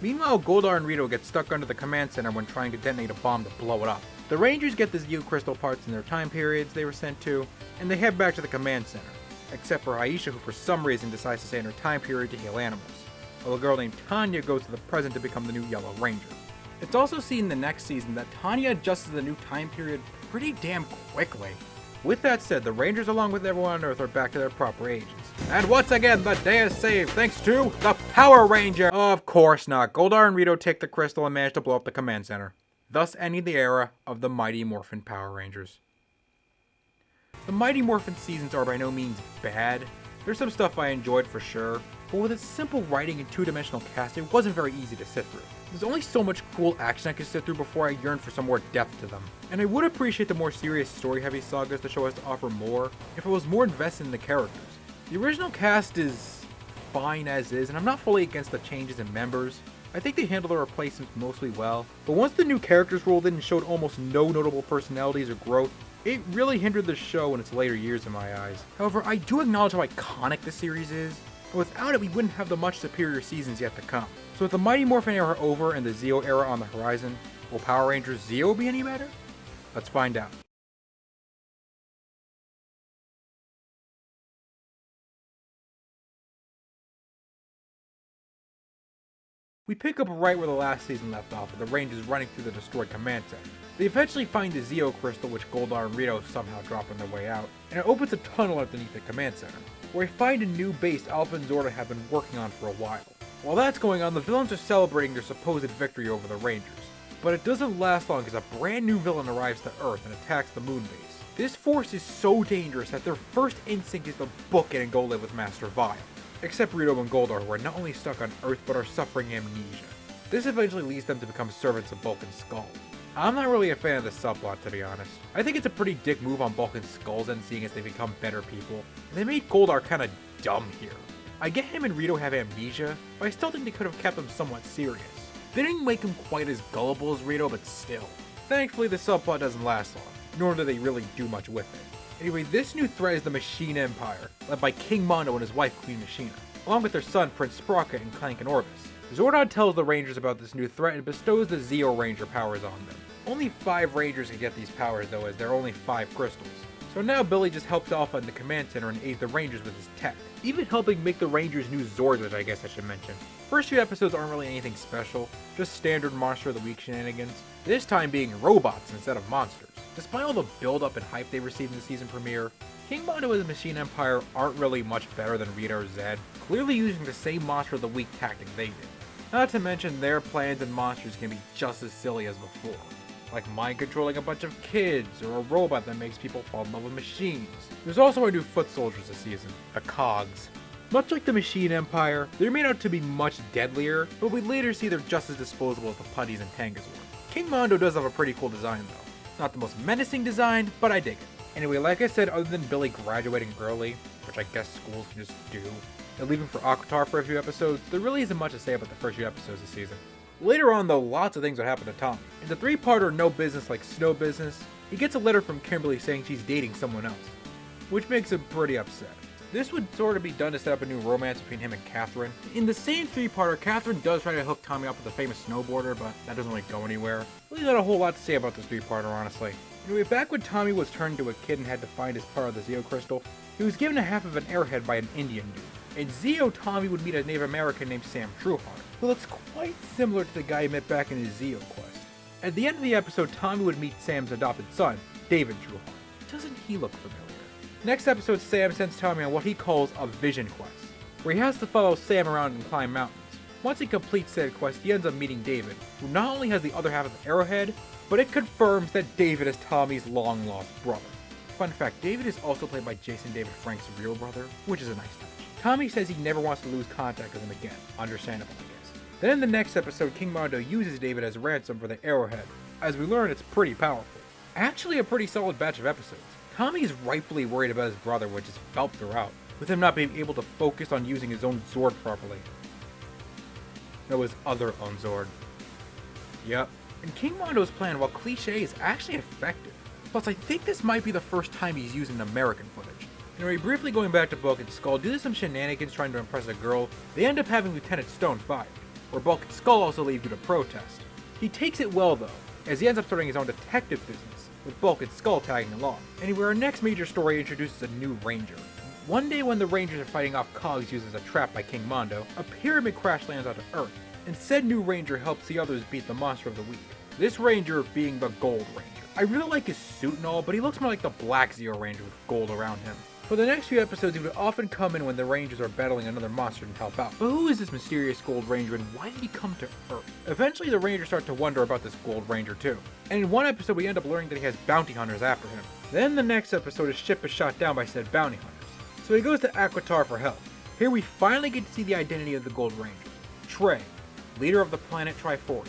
Meanwhile, Goldar and Rito get stuck under the command center when trying to detonate a bomb to blow it up. The Rangers get the Zeo crystal parts in their time periods they were sent to, and they head back to the command center, except for Aisha, who for some reason decides to stay in her time period to heal animals, while a girl named Tanya goes to the present to become the new Yellow Ranger. It's also seen in the next season that Tanya adjusts to the new time period pretty damn quickly. With that said, the Rangers along with everyone on Earth are back to their proper ages. And once again, the day is saved thanks to the Power Ranger! Of course not. Goldar and Rito take the crystal and manage to blow up the command center, thus ending the era of the Mighty Morphin Power Rangers. The Mighty Morphin seasons are by no means bad. There's some stuff I enjoyed for sure, but with its simple writing and two-dimensional cast, it wasn't very easy to sit through. There's only so much cool action I could sit through before I yearned for some more depth to them. And I would appreciate the more serious story-heavy sagas the show has to offer more if I was more invested in the characters. The original cast is fine as is, and I'm not fully against the changes in members. I think they handled the replacements mostly well, but once the new characters rolled in and showed almost no notable personalities or growth, it really hindered the show in its later years in my eyes. However, I do acknowledge how iconic the series is, and without it we wouldn't have the much superior seasons yet to come. So with the Mighty Morphin era over and the Zeo era on the horizon, will Power Rangers Zeo be any better? Let's find out. We pick up right where the last season left off, with the Rangers running through the destroyed command center. They eventually find the Zeo crystal, which Goldar and Rito somehow drop on their way out, and it opens a tunnel underneath the command center, where we find a new base Alpha and Zordon have been working on for a while. While that's going on, the villains are celebrating their supposed victory over the Rangers. But it doesn't last long as a brand new villain arrives to Earth and attacks the moon base. This force is so dangerous that their first instinct is to book it and go live with Master Vile. Except Rito and Goldar, who are not only stuck on Earth but are suffering amnesia. This eventually leads them to become servants of Bulk and Skull. I'm not really a fan of this subplot, to be honest. I think it's a pretty dick move on Bulk and Skull's end, seeing as they become better people. They made Goldar kinda dumb here. I get him and Rito have amnesia, but I still think they could have kept him somewhat serious. They didn't make him quite as gullible as Rito, but still. Thankfully, the subplot doesn't last long, nor do they really do much with it. Anyway, this new threat is the Machine Empire, led by King Mondo and his wife Queen Machina, along with their son Prince Sprocket and Clank and Orvis. Zordon tells the Rangers about this new threat and bestows the Zeo Ranger powers on them. Only 5 Rangers can get these powers though, as there are only 5 crystals. So now Billy just helps Alpha in the command center and aids the Rangers with his tech, even helping make the Rangers new Zords, which I guess I should mention. First few episodes aren't really anything special, just standard Monster of the Week shenanigans, this time being robots instead of monsters. Despite all the build-up and hype they received in the season premiere, King Mondo and the Machine Empire aren't really much better than Rito or Zed, clearly using the same Monster of the Week tactic they did. Not to mention their plans and monsters can be just as silly as before, like mind controlling a bunch of kids, or a robot that makes people fall in love with machines. There's also our new foot soldiers this season, the Cogs. Much like the Machine Empire, they're made out to be much deadlier, but we later see they're just as disposable as the Putties and Tangas were. King Mondo does have a pretty cool design though. Not the most menacing design, but I dig it. Anyway, like I said, other than Billy graduating early, which I guess schools can just do, and leaving for Aquatar for a few episodes, there really isn't much to say about the first few episodes this season. Later on though, lots of things would happen to Tommy. In the 3-parter No Business Like Snow Business, he gets a letter from Kimberly saying she's dating someone else, which makes him pretty upset. This would sort of be done to set up a new romance between him and Catherine. In the same 3-parter, Catherine does try to hook Tommy up with a famous snowboarder, but that doesn't really go anywhere. Really not a whole lot to say about this 3-parter, honestly. Anyway, back when Tommy was turned into a kid and had to find his part of the Zeo Crystal, he was given a half of an arrowhead by an Indian dude. In Zeo, Tommy would meet a Native American named Sam Trueheart, who looks quite similar to the guy he met back in his Zeo quest. At the end of the episode, Tommy would meet Sam's adopted son, David Trueheart. Doesn't he look familiar? Next episode, Sam sends Tommy on what he calls a vision quest, where he has to follow Sam around and climb mountains. Once he completes said quest, he ends up meeting David, who not only has the other half of the arrowhead, but it confirms that David is Tommy's long-lost brother. Fun fact, David is also played by Jason David Frank's real brother, which is a nice touch. Tommy says he never wants to lose contact with him again, understandable I guess. Then in the next episode, King Mondo uses David as ransom for the arrowhead. As we learn, it's pretty powerful. Actually a pretty solid batch of episodes. Tommy is rightfully worried about his brother, which is felt throughout, with him not being able to focus on using his own Zord properly. No, his other own Zord. Yep. And King Mondo's plan, while cliche, is actually effective. Plus, I think this might be the first time he's using American footage. Anyway, briefly going back to Bulk and Skull, due to some shenanigans trying to impress a girl, they end up having Lieutenant Stone fired, where Bulk and Skull also leave due to protest. He takes it well though, as he ends up starting his own detective business, with Bulk and Skull tagging along. Anyway, our next major story introduces a new Ranger. One day when the Rangers are fighting off Cogs used as a trap by King Mondo, a pyramid crash lands onto Earth, and said new Ranger helps the others beat the monster of the week. This Ranger being the Gold Ranger. I really like his suit and all, but he looks more like the Black Zeo Ranger with gold around him. For the next few episodes, he would often come in when the Rangers are battling another monster and help out. But who is this mysterious Gold Ranger and why did he come to Earth? Eventually, the Rangers start to wonder about this Gold Ranger too. And in one episode, we end up learning that he has bounty hunters after him. Then the next episode, his ship is shot down by said bounty hunters. So he goes to Aquitar for help. Here we finally get to see the identity of the Gold Ranger. Trey, leader of the planet Triforia.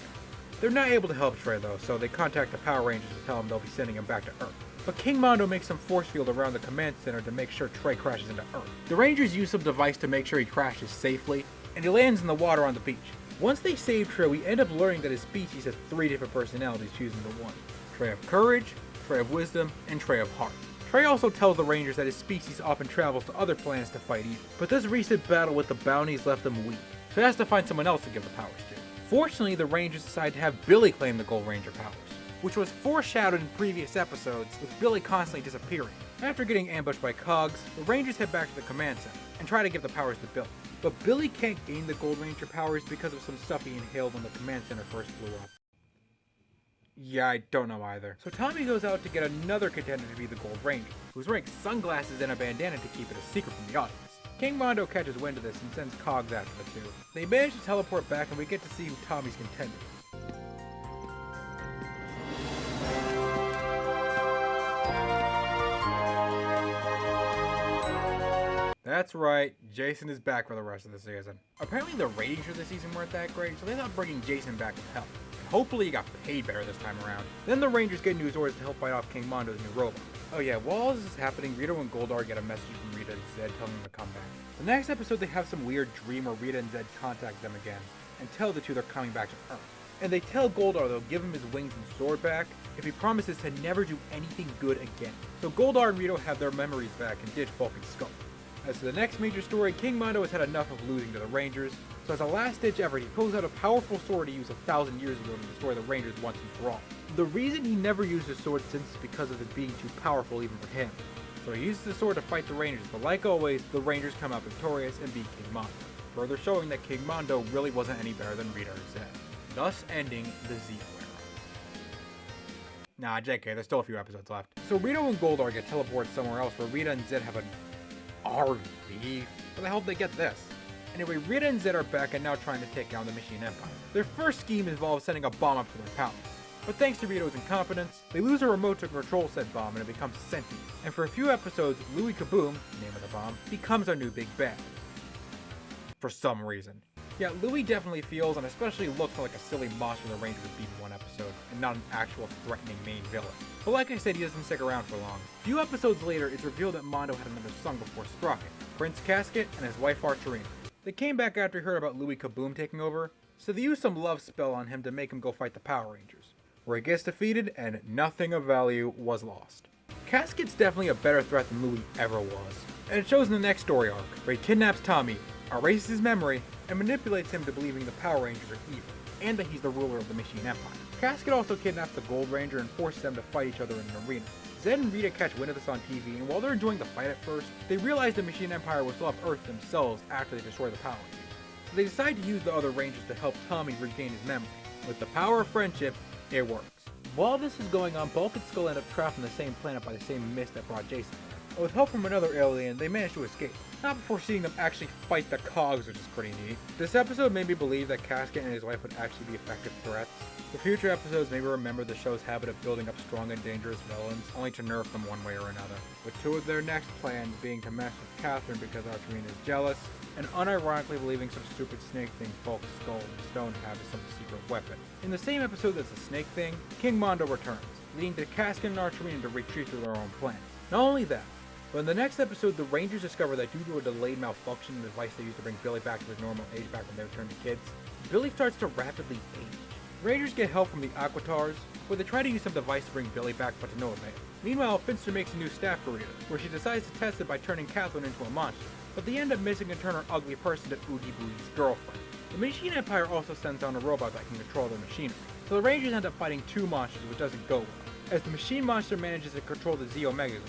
They're not able to help Trey though, so they contact the Power Rangers to tell him they'll be sending him back to Earth. But King Mondo makes some force field around the command center to make sure Trey crashes into Earth. The Rangers use some device to make sure he crashes safely, and he lands in the water on the beach. Once they save Trey, we end up learning that his species has 3 different personalities fused into one. Trey of Courage, Trey of Wisdom, and Trey of Heart. Trey also tells the Rangers that his species often travels to other planets to fight evil, but this recent battle with the bounties left him weak, so he has to find someone else to give the powers to. Fortunately, the Rangers decide to have Billy claim the Gold Ranger powers, which was foreshadowed in previous episodes with Billy constantly disappearing. After getting ambushed by Cogs, the Rangers head back to the command center and try to give the powers to Billy. But Billy can't gain the Gold Ranger powers because of some stuff he inhaled when the command center first blew up. Yeah, I don't know either. So Tommy goes out to get another contender to be the Gold Ranger, who's wearing sunglasses and a bandana to keep it a secret from the audience. King Mondo catches wind of this and sends Cogs after the two. They manage to teleport back and we get to see who Tommy's contender is. That's right, Jason is back for the rest of the season. Apparently the ratings for this season weren't that great, so they thought bringing Jason back would help. And hopefully he got paid better this time around. Then the Rangers get new Zords to help fight off King Mondo's new robot. Oh yeah, while all this is happening, Rita and Goldar get a message from Rita and Zed telling them to come back. The next episode they have some weird dream where Rita and Zed contact them again and tell the two they're coming back to Earth. And they tell Goldar they'll give him his wings and sword back if he promises to never do anything good again. So Goldar and Rito have their memories back and ditch Vulcan's skull. As for the next major story, King Mondo has had enough of losing to the Rangers, so as a last-ditch effort, he pulls out a powerful sword he used 1,000 years ago to destroy the Rangers once and for all. The reason he never used his sword since is because of it being too powerful even for him. So he uses the sword to fight the Rangers, but like always, the Rangers come out victorious and beat King Mondo, further showing that King Mondo really wasn't any better than Rita or Zed, thus ending the Zeo era. Nah, JK, there's still a few episodes left. So Rito and Goldar get teleported somewhere else where Rita and Zed have an RV? Where the hell did they get this? Anyway, Rita and Zed are back and now trying to take down the Machine Empire. Their first scheme involves sending a bomb up to their palace. But thanks to Rito's incompetence, they lose a remote to control said bomb and it becomes sentient. And for a few episodes, Louis Kaboom, name of the bomb, becomes our new big bad. For some reason. Yeah, Louis definitely feels and especially looks like a silly monster the Rangers would beat in one episode, and not an actual threatening main villain. But like I said, he doesn't stick around for long. A few episodes later, it's revealed that Mondo had another son before Sprocket, Prince Casket and his wife Archerina. They came back after he heard about Louis Kaboom taking over, so they used some love spell on him to make him go fight the Power Rangers, where he gets defeated and nothing of value was lost. Casket's definitely a better threat than Louis ever was, and it shows in the next story arc, where he kidnaps Tommy, erases his memory, and manipulates him to believing the Power Rangers are evil, and that he's the ruler of the Machine Empire. Casket also kidnaps the Gold Ranger and forces them to fight each other in an arena. Zed and Rita catch wind of this on TV, and while they're enjoying the fight at first, they realize the Machine Empire will still have Earth themselves after they destroy the Power Rangers. So they decide to use the other Rangers to help Tommy regain his memory. With the power of friendship, it works. While this is going on, Bulk and Skull end up trapped on the same planet by the same mist that brought Jason there. But with help from another alien, they manage to escape. Not before seeing them actually fight the Cogs, which is pretty neat. This episode made me believe that Casket and his wife would actually be effective threats. For future episodes, maybe remember the show's habit of building up strong and dangerous villains, only to nerf them one way or another. With two of their next plans being to mess with Catherine because Archerina is jealous, and unironically believing some stupid snake thing Bulk, Skull, and Stone have as some secret weapon. In the same episode that's the snake thing, King Mondo returns, leading to Casket and Archerina to retreat through their own plans. Not only that, but in the next episode, the Rangers discover that due to a delayed malfunction in the device they used to bring Billy back to his normal age back when they returned to kids, Billy starts to rapidly age. Rangers get help from the Aquatars, where they try to use some device to bring Billy back, but to no avail. Meanwhile, Finster makes a new staff for Rita, where she decides to test it by turning Catherine into a monster, but they end up missing and turn her ugly person to Oogie Boogie's girlfriend. The Machine Empire also sends down a robot that can control their machinery, so the Rangers end up fighting two monsters, which doesn't go well. As the Machine Monster manages to control the Zeo Megazord,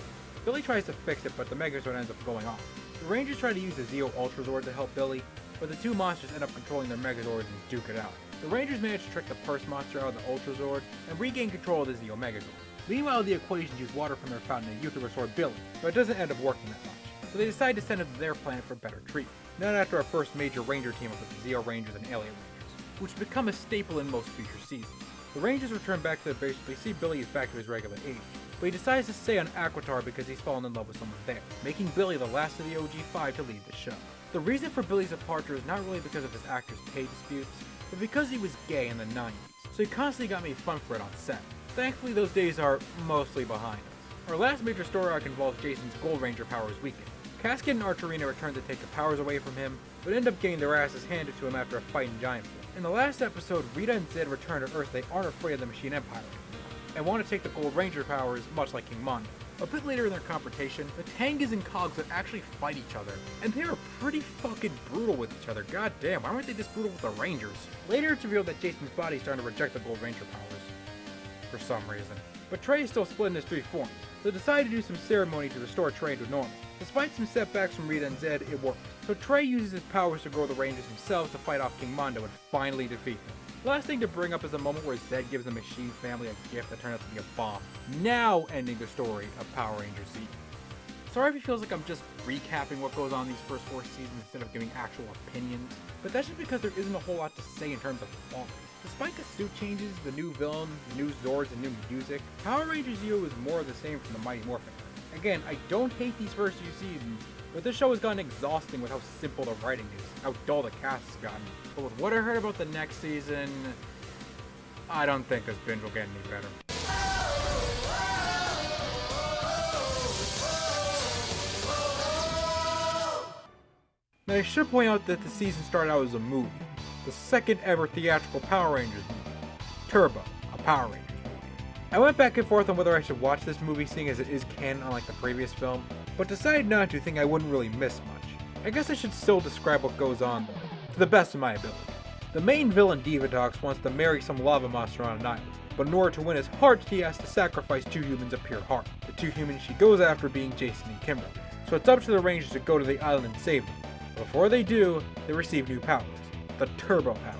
Billy tries to fix it, but the Megazord ends up going off. The Rangers try to use the Zeo Ultrazord to help Billy, but the two monsters end up controlling their Megazords and duke it out. The Rangers manage to trick the Purse monster out of the Ultra Zord and regain control of the Zeo Megazord. Meanwhile, the Equations use water from their fountain and use to restore Billy, but it doesn't end up working that much, so they decide to send him to their planet for better treatment. Not after our first major Ranger team up with the Zeo Rangers and Alien Rangers, which become a staple in most future seasons. The Rangers return back to their base, but they see Billy is back to his regular age, but he decides to stay on Aquitar because he's fallen in love with someone there, making Billy the last of the OG5 to leave the show. The reason for Billy's departure is not really because of his actor's pay disputes, but because he was gay in the 90s, so he constantly got made fun for it on set. Thankfully, those days are mostly behind us. Our last major story arc involves Jason's Gold Ranger powers weakened. Casket and Archerina return to take the powers away from him, but end up getting their asses handed to him after a fight in Giant Form. In the last episode, Rita and Zed return to Earth. They aren't afraid of the Machine Empire anymore, and want to take the Gold Ranger powers, much like King Mondo. A bit later in their confrontation, the Tangas and Cogs would actually fight each other, and they are pretty fucking brutal with each other. God damn, why weren't they this brutal with the Rangers? Later it's revealed that Jason's body is starting to reject the Gold Ranger powers, for some reason. But Trey is still split in his three forms, so they decide to do some ceremony to restore Trey to normal. Despite some setbacks from Rita and Zed, it works. So Trey uses his powers to grow the Rangers himself to fight off King Mondo and finally defeat him. Last thing to bring up is the moment where Zed gives the Machine family a gift that turned out to be a bomb, now ending the story of Power Rangers Zeo. Sorry if it feels like I'm just recapping what goes on in these first 4 seasons instead of giving actual opinions, but that's just because there isn't a whole lot to say in terms of plot. Despite the suit changes, the new villain, new Zords, and new music, Power Rangers Zeo is more of the same from the Mighty Morphin. Again, I don't hate these first few seasons, but this show has gotten exhausting with how simple the writing is, how dull the cast has gotten. But with what I heard about the next season, I don't think this binge will get any better. Now I should point out that the season started out as a movie, the second ever theatrical Power Rangers movie, Turbo, a Power Rangers movie. I went back and forth on whether I should watch this movie seeing as it is canon unlike the previous film, but decided not to, think I wouldn't really miss much. I guess I should still describe what goes on though, to the best of my ability. The main villain Divatox wants to marry some lava monster on an island, but in order to win his heart he has to sacrifice 2 humans of pure heart. The 2 humans she goes after being Jason and Kimberly, so it's up to the Rangers to go to the island and save them. Before they do, they receive new powers, the Turbo powers.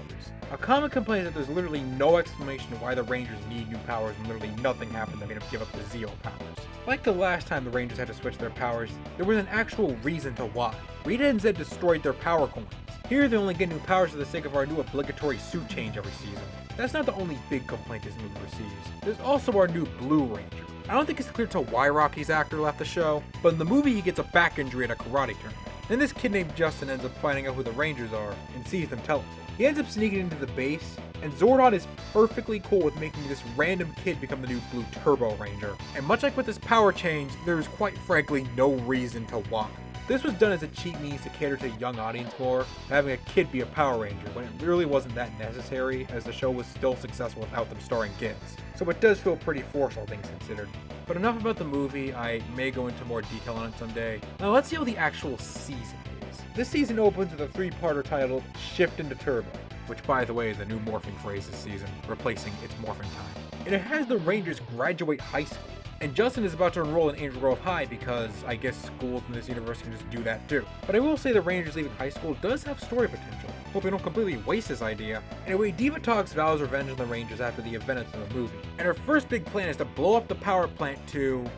A common complaint is that there's literally no explanation of why the Rangers need new powers and literally nothing happened that made them give up the Zeo powers. Like the last time the Rangers had to switch their powers, there was an actual reason to why. Rita and Zed destroyed their power coins. Here they only get new powers for the sake of our new obligatory suit change every season. That's not the only big complaint this movie receives. There's also our new Blue Ranger. I don't think it's clear to why Rocky's actor left the show, but in the movie he gets a back injury at a karate tournament. Then this kid named Justin ends up finding out who the Rangers are and sees them teleport. He ends up sneaking into the base, and Zordon is perfectly cool with making this random kid become the new Blue Turbo Ranger. And much like with this power change, there is quite frankly no reason to why. This was done as a cheap means to cater to a young audience more, having a kid be a Power Ranger when it really wasn't that necessary, as the show was still successful without them starring kids. So it does feel pretty forced, all things considered. But enough about the movie, I may go into more detail on it someday. Now let's see how the actual season is. This season opens with a 3-parter titled Shift into Turbo, which by the way is a new morphing phrase this season, replacing It's Morphin Time. And it has the Rangers graduate high school. And Justin is about to enroll in Angel Grove High because I guess schools in this universe can just do that too. But I will say the Rangers leaving high school does have story potential. Hope we don't completely waste this idea. Anyway, Divatox vows revenge on the Rangers after the events of the movie. And her first big plan is to blow up the power plant to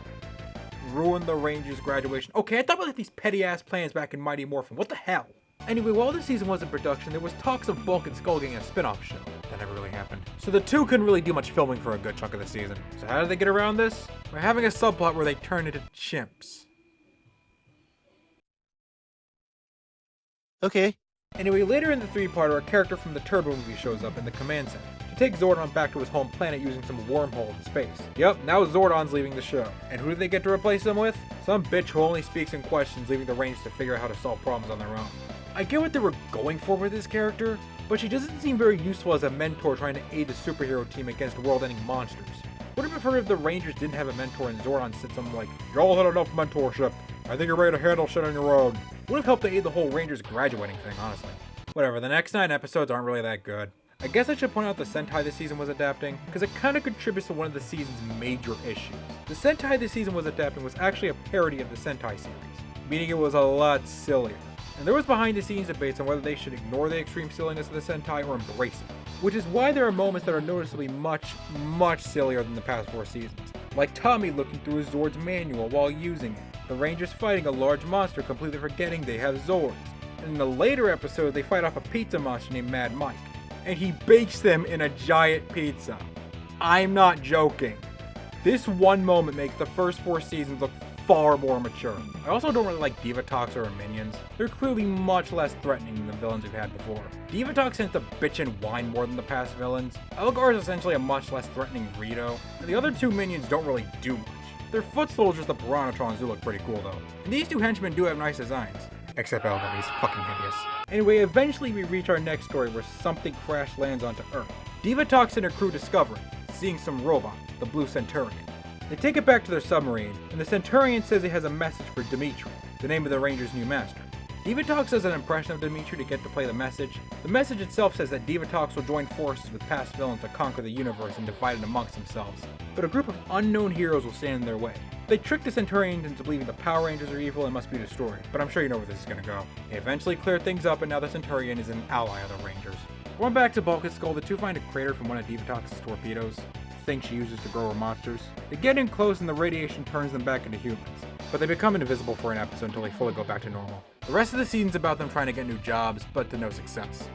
ruin the Rangers' graduation. Okay, I thought we had these petty ass plans back in Mighty Morphin. What the hell? Anyway, while this season was in production, there was talks of Bulk and Skull getting a spin-off show. That never really happened. So the two couldn't really do much filming for a good chunk of the season. So how did they get around this? By having a subplot where they turn into chimps. Okay. Anyway, later in the 3-parter, a character from the Turbo movie shows up in the command center to take Zordon back to his home planet using some wormhole in space. Yep, now Zordon's leaving the show. And who do they get to replace him with? Some bitch who only speaks in questions, leaving the Rangers to figure out how to solve problems on their own. I get what they were going for with this character, but she doesn't seem very useful as a mentor trying to aid the superhero team against world-ending monsters. Would have preferred if the Rangers didn't have a mentor and Zordon said something like, "Y'all had enough mentorship. I think you're ready to handle shit on your own." Would have helped to aid the whole Rangers graduating thing, honestly. Whatever, the next 9 episodes aren't really that good. I guess I should point out the Sentai this season was adapting, because it kinda contributes to one of the season's major issues. The Sentai this season was adapting was actually a parody of the Sentai series, meaning it was a lot sillier. and there was behind the scenes debates on whether they should ignore the extreme silliness of the Sentai or embrace it. Which is why there are moments that are noticeably much sillier than the past 4 seasons. Like Tommy looking through his Zord's manual while using it, the Rangers fighting a large monster completely forgetting they have Zords, and in the later episode they fight off a pizza monster named Mad Mike, and he bakes them in a giant pizza. I'm not joking. This one moment makes the first 4 seasons look far more mature. I also don't really like Divatox or her minions. They're clearly much less threatening than the villains we've had before. Divatox tends to bitch and whine more than the past villains. Elgar is essentially a much less threatening Rito, and the other 2 minions don't really do much. Their foot soldiers, the Piranatrons, do look pretty cool though. And these 2 henchmen do have nice designs. Except Elgar, he's fucking hideous. Anyway, eventually we reach our next story where something crash lands onto Earth. Divatox and her crew discover it, seeing some robot, the Blue Centurion. They take it back to their submarine, and the Centurion says it has a message for Dimitri, the name of the Rangers' new master. Divatox does an impression of Dimitri to get to play the message. The message itself says that Divatox will join forces with past villains to conquer the universe and divide it amongst themselves, but a group of unknown heroes will stand in their way. They trick the Centurions into believing the Power Rangers are evil and must be destroyed, but I'm sure you know where this is going to go. They eventually clear things up, and now the Centurion is an ally of the Rangers. Going back to Bulkhead Skull, the 2 find a crater from one of Divatox's torpedoes, thing she uses to grow her monsters. They get in close and the radiation turns them back into humans, but they become invisible for an episode until they fully go back to normal. The rest of the season's about them trying to get new jobs, but to no success.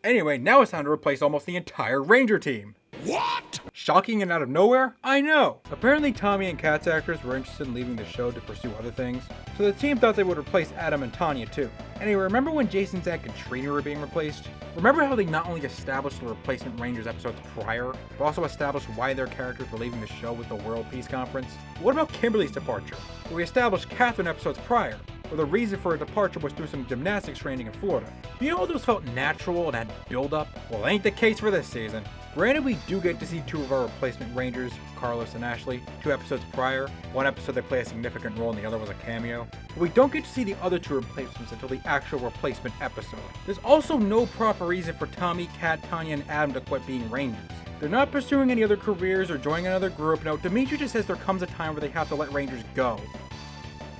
Anyway, now it's time to replace almost the entire Ranger team. What? Shocking and out of nowhere? I know! Apparently Tommy and Kat's actors were interested in leaving the show to pursue other things, so the team thought they would replace Adam and Tanya too. Anyway, remember when Jason, Zach, and Trina were being replaced? Remember how they not only established the replacement Rangers episodes prior, but also established why their characters were leaving the show with the World Peace Conference? What about Kimberly's departure? Well, we established Catherine episodes prior, where the reason for her departure was through some gymnastics training in Florida. You know how those felt natural and had build-up? Well, ain't the case for this season. Granted, we do get to see 2 of our replacement Rangers, Carlos and Ashley, 2 episodes prior. One episode they play a significant role and the other was a cameo. But we don't get to see the other 2 replacements until the actual replacement episode. There's also no proper reason for Tommy, Kat, Tanya, and Adam to quit being Rangers. They're not pursuing any other careers or joining another group. No, Dimitri just says there comes a time where they have to let Rangers go.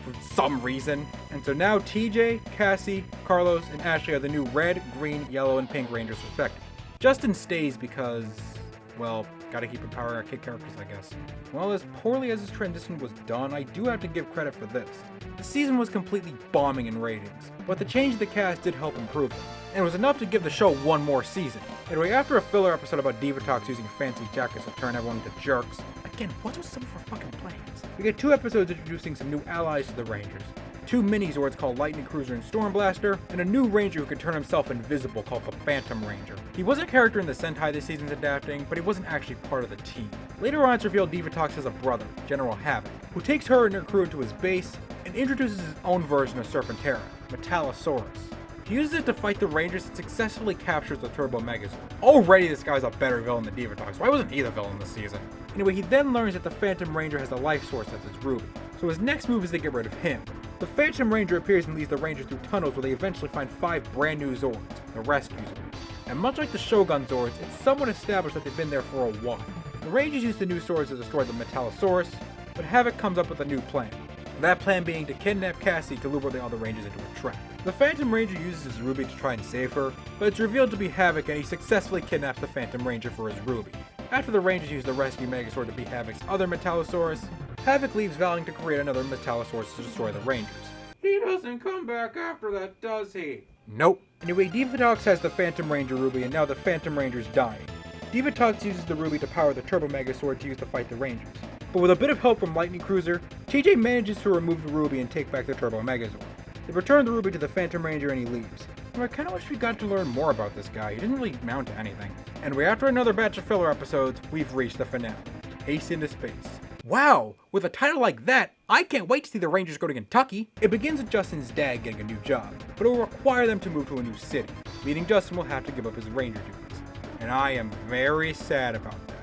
For some reason. And so now TJ, Cassie, Carlos, and Ashley are the new red, green, yellow, and pink Rangers respectively. Justin stays because, well, gotta keep empowering our kid characters, I guess. Well, as poorly as this transition was done, I do have to give credit for this. The season was completely bombing in ratings, but the change of the cast did help improve it, and it was enough to give the show one more season. Anyway, after a filler episode about Divatox using fancy jackets to turn everyone into jerks, again, what was some of our fucking plans? We get 2 episodes introducing some new allies to the Rangers. 2 mini-Zords called Lightning Cruiser and Stormblaster, and a new Ranger who can turn himself invisible called the Phantom Ranger. He was a character in the Sentai this season's adapting, but he wasn't actually part of the team. Later on, it's revealed Divatox has a brother, General Havoc, who takes her and her crew into his base and introduces his own version of Serpentera, Metallosaurus. He uses it to fight the Rangers and successfully captures the Turbo Megazord. Already this guy's a better villain than Divatox. Why wasn't he the villain this season? Anyway, he then learns that the Phantom Ranger has a life source that's his Ruby, so his next move is to get rid of him. The Phantom Ranger appears and leads the Rangers through tunnels where they eventually find 5 brand new Zords, the Rescue Zords. And much like the Shogun Zords, it's somewhat established that they've been there for a while. The Rangers use the new swords to destroy the Metallosaurus, but Havoc comes up with a new plan. That plan being to kidnap Cassie to lure the other Rangers into a trap. The Phantom Ranger uses his Ruby to try and save her, but it's revealed to be Havoc and he successfully kidnaps the Phantom Ranger for his Ruby. After the Rangers use the Rescue Megazord to beat Havoc's other Metallosaurus, Havoc leaves vowing to create another Metallosaurus to destroy the Rangers. He doesn't come back after that, does he? Nope. Anyway, Divatox has the Phantom Ranger Ruby and now the Phantom Ranger's dying. Divatox uses the Ruby to power the Turbo Megazord to use to fight the Rangers. But with a bit of help from Lightning Cruiser, TJ manages to remove the Ruby and take back the Turbo Megazord. They return the Ruby to the Phantom Ranger and he leaves. And I kinda wish we got to learn more about this guy. He didn't really amount to anything. Anyway, after another batch of filler episodes, we've reached the finale. Ace into Space. Wow! With a title like that, I can't wait to see the Rangers go to Kentucky! It begins with Justin's dad getting a new job, but it will require them to move to a new city, meaning Justin will have to give up his Ranger duties. And I am very sad about that.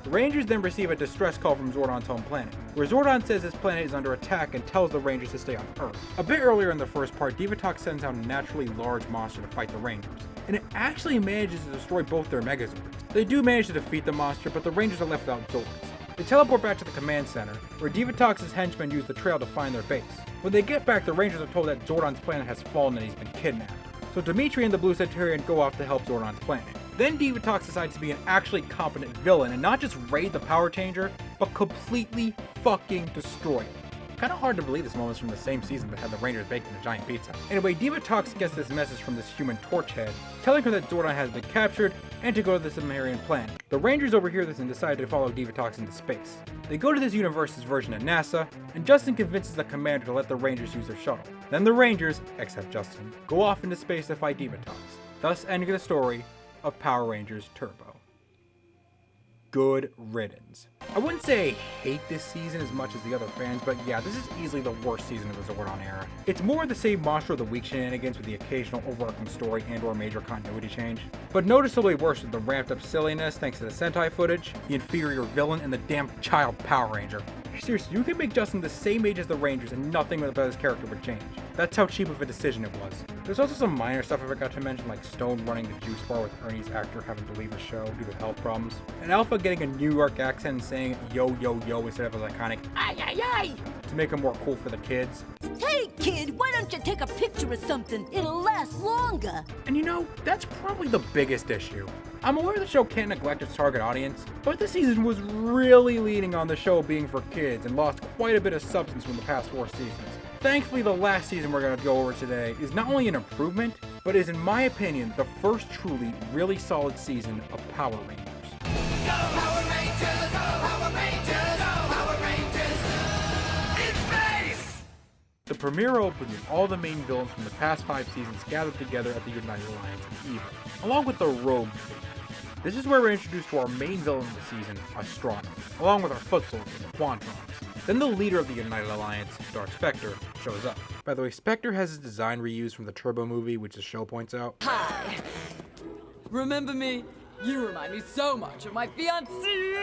The Rangers then receive a distress call from Zordon's home planet, where Zordon says his planet is under attack and tells the Rangers to stay on Earth. A bit earlier in the first part, Divatox sends out a naturally large monster to fight the Rangers, and it actually manages to destroy both their Megazords. They do manage to defeat the monster, but the Rangers are left without Zords. They teleport back to the command center, where Divatox's henchmen use the trail to find their base. When they get back, the Rangers are told that Zordon's planet has fallen and he's been kidnapped. So Dimitri and the Blue Centurion go off to help Zordon's planet. Then Divatox decides to be an actually competent villain and not just raid the power changer, but completely fucking destroy it. Kinda hard to believe this moment's from the same season that had the Rangers baking a giant pizza. Anyway, Divatox gets this message from this human torch head, telling her that Zordon has been captured and to go to the Cimmerian planet. The Rangers overhear this and decide to follow Divatox into space. They go to this universe's version of NASA, and Justin convinces the commander to let the Rangers use their shuttle. Then the Rangers, except Justin, go off into space to fight Divatox, thus ending the story of Power Rangers Turbo. Good riddance. I wouldn't say I hate this season as much as the other fans, but yeah, this is easily the worst season of the Zordon era. It's more of the same Monster of the Week shenanigans with the occasional overarching story and or major continuity change, but noticeably worse with the ramped up silliness thanks to the Sentai footage, the inferior villain, and the damn child Power Ranger. Seriously, you can make Justin the same age as the Rangers and nothing about his character would change. That's how cheap of a decision it was. There's also some minor stuff I forgot to mention, like Stone running the juice bar with Ernie's actor having to leave the show due to health problems, and Alpha getting a New York accent and saying yo yo yo instead of his iconic ay ay ay to make him more cool for the kids. Hey kid, why don't you take a picture of something? It'll last longer. And you know, that's probably the biggest issue. I'm aware the show can't neglect its target audience, but this season was really leaning on the show being for kids and lost quite a bit of substance from the past 4 seasons. Thankfully, the last season we're going to go over today is not only an improvement, but is in my opinion the first truly really solid season of Power Rangers. Go Power Rangers, oh Power Rangers, oh Power Rangers, in space! The premiere opened with all the main villains from the past 5 seasons gathered together at the United Alliance of Evil, along with the Rogue Fleet. This is where we're introduced to our main villain of the season, Astronomer, along with our foot soldiers, the Quantrons. Then the leader of the United Alliance, Dark Spectre, shows up. By the way, Spectre has his design reused from the Turbo movie, which the show points out. Hi. Remember me? You remind me so much of my fiancée.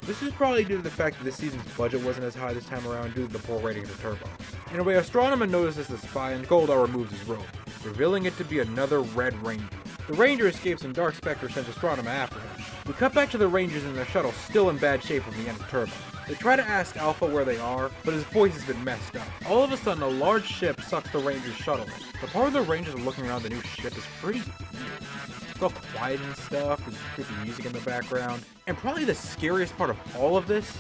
This is probably due to the fact that this season's budget wasn't as high this time around due to the poor ratings of Turbo. In a way, Astronomer notices the spy and Goldar removes his robe, revealing it to be another Red Ranger. The Ranger escapes and Dark Spectre sends Astronomer after him. We cut back to the Rangers in their shuttle still in bad shape from the end of Turbo. They try to ask Alpha where they are, but his voice has been messed up. All of a sudden, a large ship sucks the Rangers' shuttle. The part where the Rangers are looking around the new ship is pretty weird. It's all quiet and stuff, there's creepy music in the background. And probably the scariest part of all of this,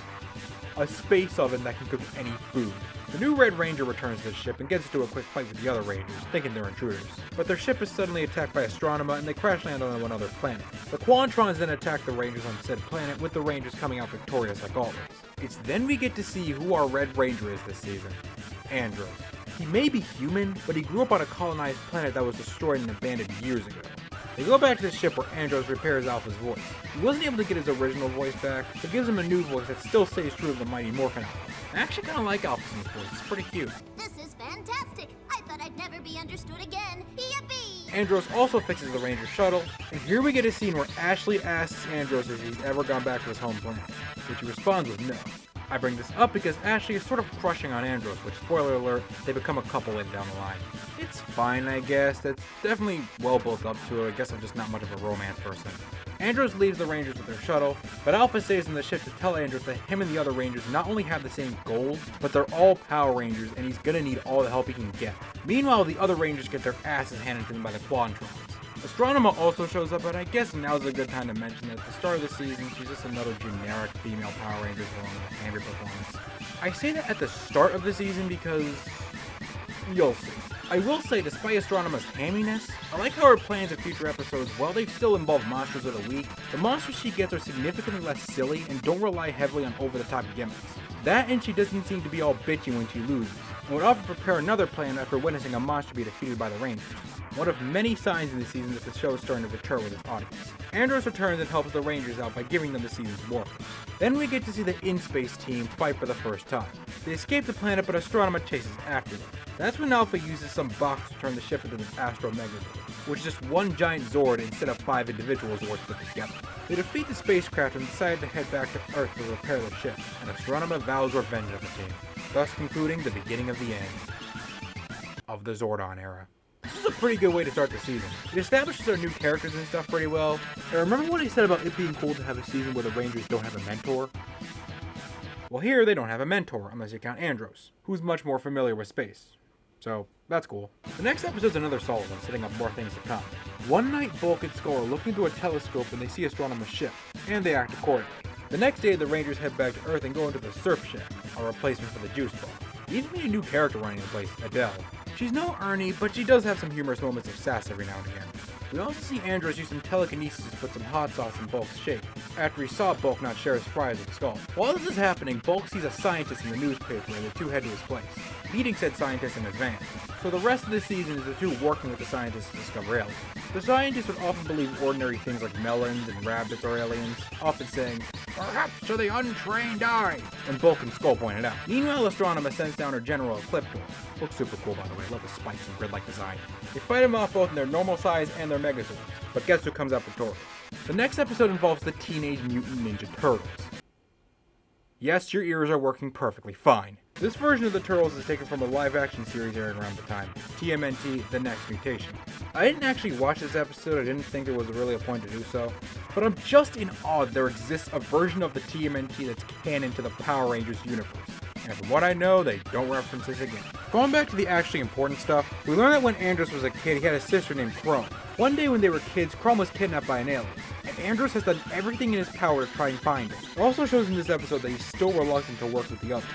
a space oven that can cook any food. The new Red Ranger returns to the ship and gets into a quick fight with the other Rangers, thinking they're intruders. But their ship is suddenly attacked by Astronomer and they crash land on another planet. The Quantrons then attack the Rangers on said planet, with the Rangers coming out victorious like always. It's then we get to see who our Red Ranger is this season, Andros. He may be human, but he grew up on a colonized planet that was destroyed and abandoned years ago. They go back to the ship where Andros repairs Alpha's voice. He wasn't able to get his original voice back, but gives him a new voice that still stays true to the mighty Morphin. I actually kind of like Alpha's new voice, it's pretty cute. This is fantastic. I thought I'd never be understood again. Yippee! Andros also fixes the Ranger shuttle, and here we get a scene where Ashley asks Andros if he's ever gone back to his home planet, which he responds with no. I bring this up because Ashley is sort of crushing on Andros, which, spoiler alert, they become a couple later down the line. It's fine, I guess. That's definitely well built up to it. I guess I'm just not much of a romance person. Andros leaves the Rangers with their shuttle, but Alpha stays in the ship to tell Andros that him and the other Rangers not only have the same goals, but they're all Power Rangers and he's gonna need all the help he can get. Meanwhile, the other Rangers get their asses handed to them by the Quantrons. Astronomer also shows up, but I guess now's a good time to mention that at the start of the season, she's just another generic female Power Ranger villain with a standard performance. I say that at the start of the season because you'll see. I will say, despite Astronomer's hamminess, I like how her plans in future episodes, while they still involve monsters of the week, the monsters she gets are significantly less silly and don't rely heavily on over-the-top gimmicks. That, and she doesn't seem to be all bitchy when she loses, and would often prepare another plan after witnessing a monster be defeated by the Rangers. One of many signs in the season that the show is starting to deter with its audience. Andros returns and helps the Rangers out by giving them the season's Morphin. Then we get to see the in-space team fight for the first time. They escape the planet, but Astronomer chases after them. That's when Alpha uses some box to turn the ship into an Astro Megazord, which is just one giant Zord instead of 5 individual Zords put together. They defeat the spacecraft and decide to head back to Earth to repair the ship, and Astronomer vows revenge on the team, thus concluding the beginning of the end of the Zordon era. This is a pretty good way to start the season. It establishes our new characters and stuff pretty well. And remember what I said about it being cool to have a season where the Rangers don't have a mentor? Well, here they don't have a mentor, unless you count Andros, who's much more familiar with space. So, that's cool. The next episode's another solid one, setting up more things to come. One night, Bulk and Skull are looking through a telescope and they see Astronomer's ship, and they act accordingly. The next day, the Rangers head back to Earth and go into the Surf Shed, a replacement for the Juice Ball. We even meet a new character running the place, Adele. She's no Ernie, but she does have some humorous moments of sass every now and again. We also see Andros use some telekinesis to put some hot sauce in Bulk's shake, after he saw Bulk not share his fries with Skull. While this is happening, Bulk sees a scientist in the newspaper and the two head to his place, meeting said scientist in his van. So the rest of the season is the two working with the scientists to discover aliens. The scientists would often believe ordinary things like melons and rabbits are aliens, often saying, "Perhaps to the untrained eye," when Bulk and Skull pointed out. Meanwhile, Astronomer sends down her general Ecliptor. Looks super cool, by the way. I love the spikes and grid-like design. They fight him off both in their normal size and their Megazords, but guess who comes out victorious? The next episode involves the Teenage Mutant Ninja Turtles. Yes, your ears are working perfectly fine. This version of the Turtles is taken from a live-action series airing around the time, TMNT: The Next Mutation. I didn't actually watch this episode, I didn't think there was really a point to do so, but I'm just in awe that there exists a version of the TMNT that's canon to the Power Rangers universe. And from what I know, they don't reference this again. Going back to the actually important stuff, we learned that when Andros was a kid, he had a sister named Chrome. One day when they were kids, Chrome was kidnapped by an alien, and Andros has done everything in his power to try and find her. It also shows in this episode that he's still reluctant to work with the others.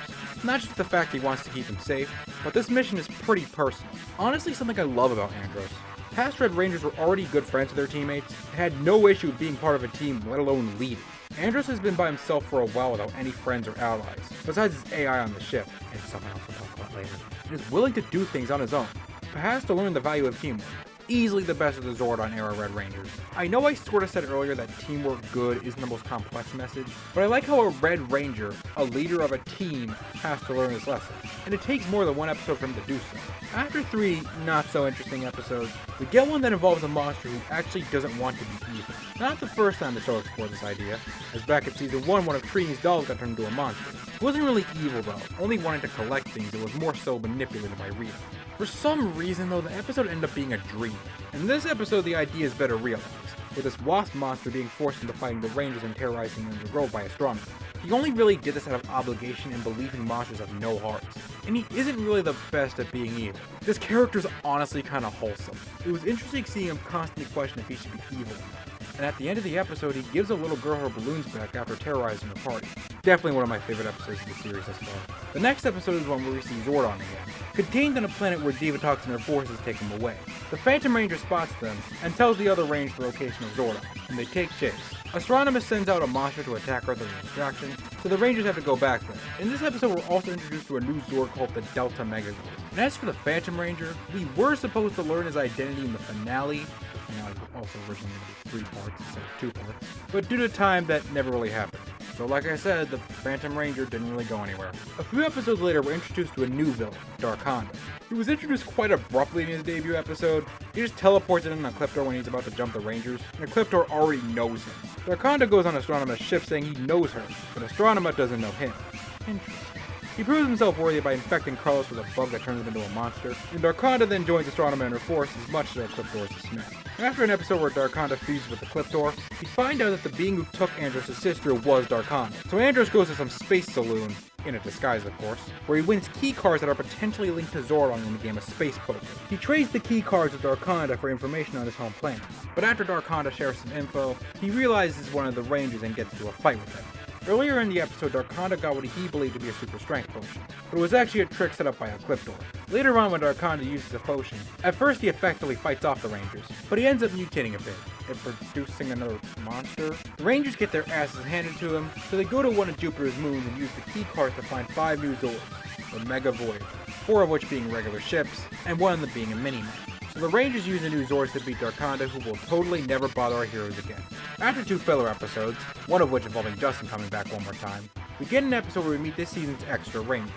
Not just the fact he wants to keep them safe, but this mission is pretty personal. Honestly, something I love about Andros. Past Red Rangers were already good friends with their teammates, and had no issue with being part of a team, let alone leading. Andros has been by himself for a while without any friends or allies, besides his AI on the ship, and something else we'll talk about later, and is willing to do things on his own, but has to learn the value of teamwork. Easily the best of the Zordon era Red Rangers. I know I sort of said earlier that teamwork good isn't the most complex message, but I like how a Red Ranger, a leader of a team, has to learn this lesson, and it takes more than one episode for him to do so. After 3 not so interesting episodes, we get one that involves a monster who actually doesn't want to be evil. Not the first time the show explored this idea, as back in season 1 one of Trini's dolls got turned into a monster. It wasn't really evil though, only wanting to collect things, it was more so manipulated by Rita. For some reason though, the episode ended up being a dream. In this episode, the idea is better realized, with this wasp monster being forced into fighting the Rangers and terrorizing the grove by Astronomer. He only really did this out of obligation and believing monsters have no hearts, and he isn't really the best at being evil. This character's honestly kinda wholesome. It was interesting seeing him constantly question if he should be evil or not. And at the end of the episode, he gives a little girl her balloons back after terrorizing her party. Definitely one of my favorite episodes of the series thus far. The next episode is one where we see Zordon again, contained on a planet where Divatox and her forces take him away. The Phantom Ranger spots them and tells the other Rangers the location of Zordon, and they take chase. Astronomer sends out a monster to attack Earth as a distraction, so the Rangers have to go back there. In this episode, we're also introduced to a new Zord called the Delta Megazord. And as for the Phantom Ranger, we were supposed to learn his identity in the finale. The finale was also originally going to be 3 parts instead of 2 parts, but due to time, that never really happened. So like I said, the Phantom Ranger didn't really go anywhere. A few episodes later, we're introduced to a new villain, Dark Honda. He was introduced quite abruptly in his debut episode. He just teleports in on Ecliptor when he's about to jump the Rangers, and Ecliptor already knows him. Dark Honda goes on Astronomer's ship saying he knows her, but Astronomer doesn't know him. Interesting. He proves himself worthy by infecting Carlos with a bug that turns him into a monster, and Darkonda then joins Astronomer and her forces, much to Ecliptor's dismay. After an episode where Darkonda fuses with Ecliptor, we find out that the being who took Andros' sister was Darkonda. So Andros goes to some space saloon, in a disguise of course, where he wins key cards that are potentially linked to Zordon in the game of Space Poker. He trades the key cards with Darkonda for information on his home planet, but after Darkonda shares some info, he realizes one of the Rangers and gets into a fight with him. Earlier in the episode, Darkonda got what he believed to be a super strength potion, but it was actually a trick set up by Ecliptor. Later on when Darkonda uses the potion, at first he effectively fights off the Rangers, but he ends up mutating a bit, and producing another monster. The Rangers get their asses handed to them, so they go to one of Jupiter's moons and use the key cards to find 5 new Zords, the Mega Voyager, 4 of which being regular ships, and 1 of them being a mini-man. So the Rangers use the new Zords to beat Darkonda, who will totally never bother our heroes again. After 2 filler episodes, one of which involving Justin coming back one more time, we get an episode where we meet this season's extra Ranger.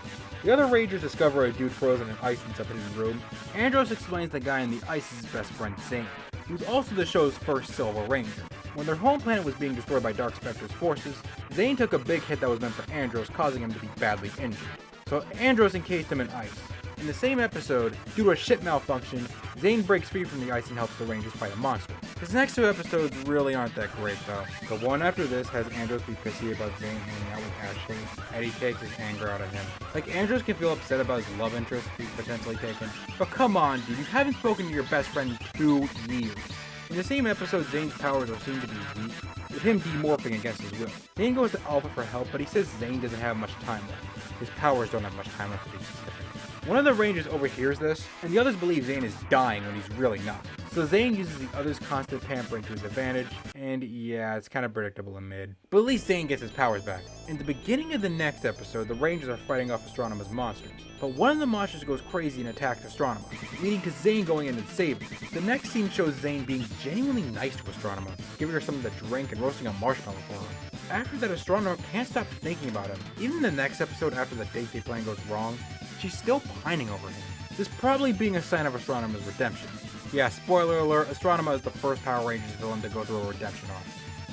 The other Rangers discover a dude frozen in ice inside his room. Andros explains the guy in the ice is his best friend Zane, who's also the show's first Silver Ranger. When their home planet was being destroyed by Dark Spectre's forces, Zane took a big hit that was meant for Andros, causing him to be badly injured. So Andros encased him in ice, and In the same episode, due to a ship malfunction, Zane breaks free from the ice and helps the Rangers fight a monster. His next two episodes really aren't that great though. The one after this has Andros be pissy about Zane hanging out with Ashley, and he takes his anger out of him. Like, Andros can feel upset about his love interest he's potentially taken, but come on dude, you haven't spoken to your best friend in 2 years. In the same episode, Zane's powers are seen to be weak, with him demorphing against his will. Zane goes to Alpha for help, but he says Zane doesn't have much time left. His powers don't have much time left to be specific. One of the Rangers overhears this, and the others believe Zane is dying when he's really not. So Zane uses the others' constant pampering to his advantage, and yeah, it's kind of predictable and mid. But at least Zane gets his powers back. In the beginning of the next episode, the Rangers are fighting off Astronoma's monsters. But one of the monsters goes crazy and attacks Astronema, leading to Zane going in and saving. The next scene shows Zane being genuinely nice to Astronema, giving her something to drink and roasting a marshmallow for her. After that, Astronema can't stop thinking about him. Even in the next episode after the date they plan goes wrong, she's still pining over him. This probably being a sign of Astronema's redemption. Yeah, spoiler alert, Astronema is the first Power Rangers villain to go through a redemption arc.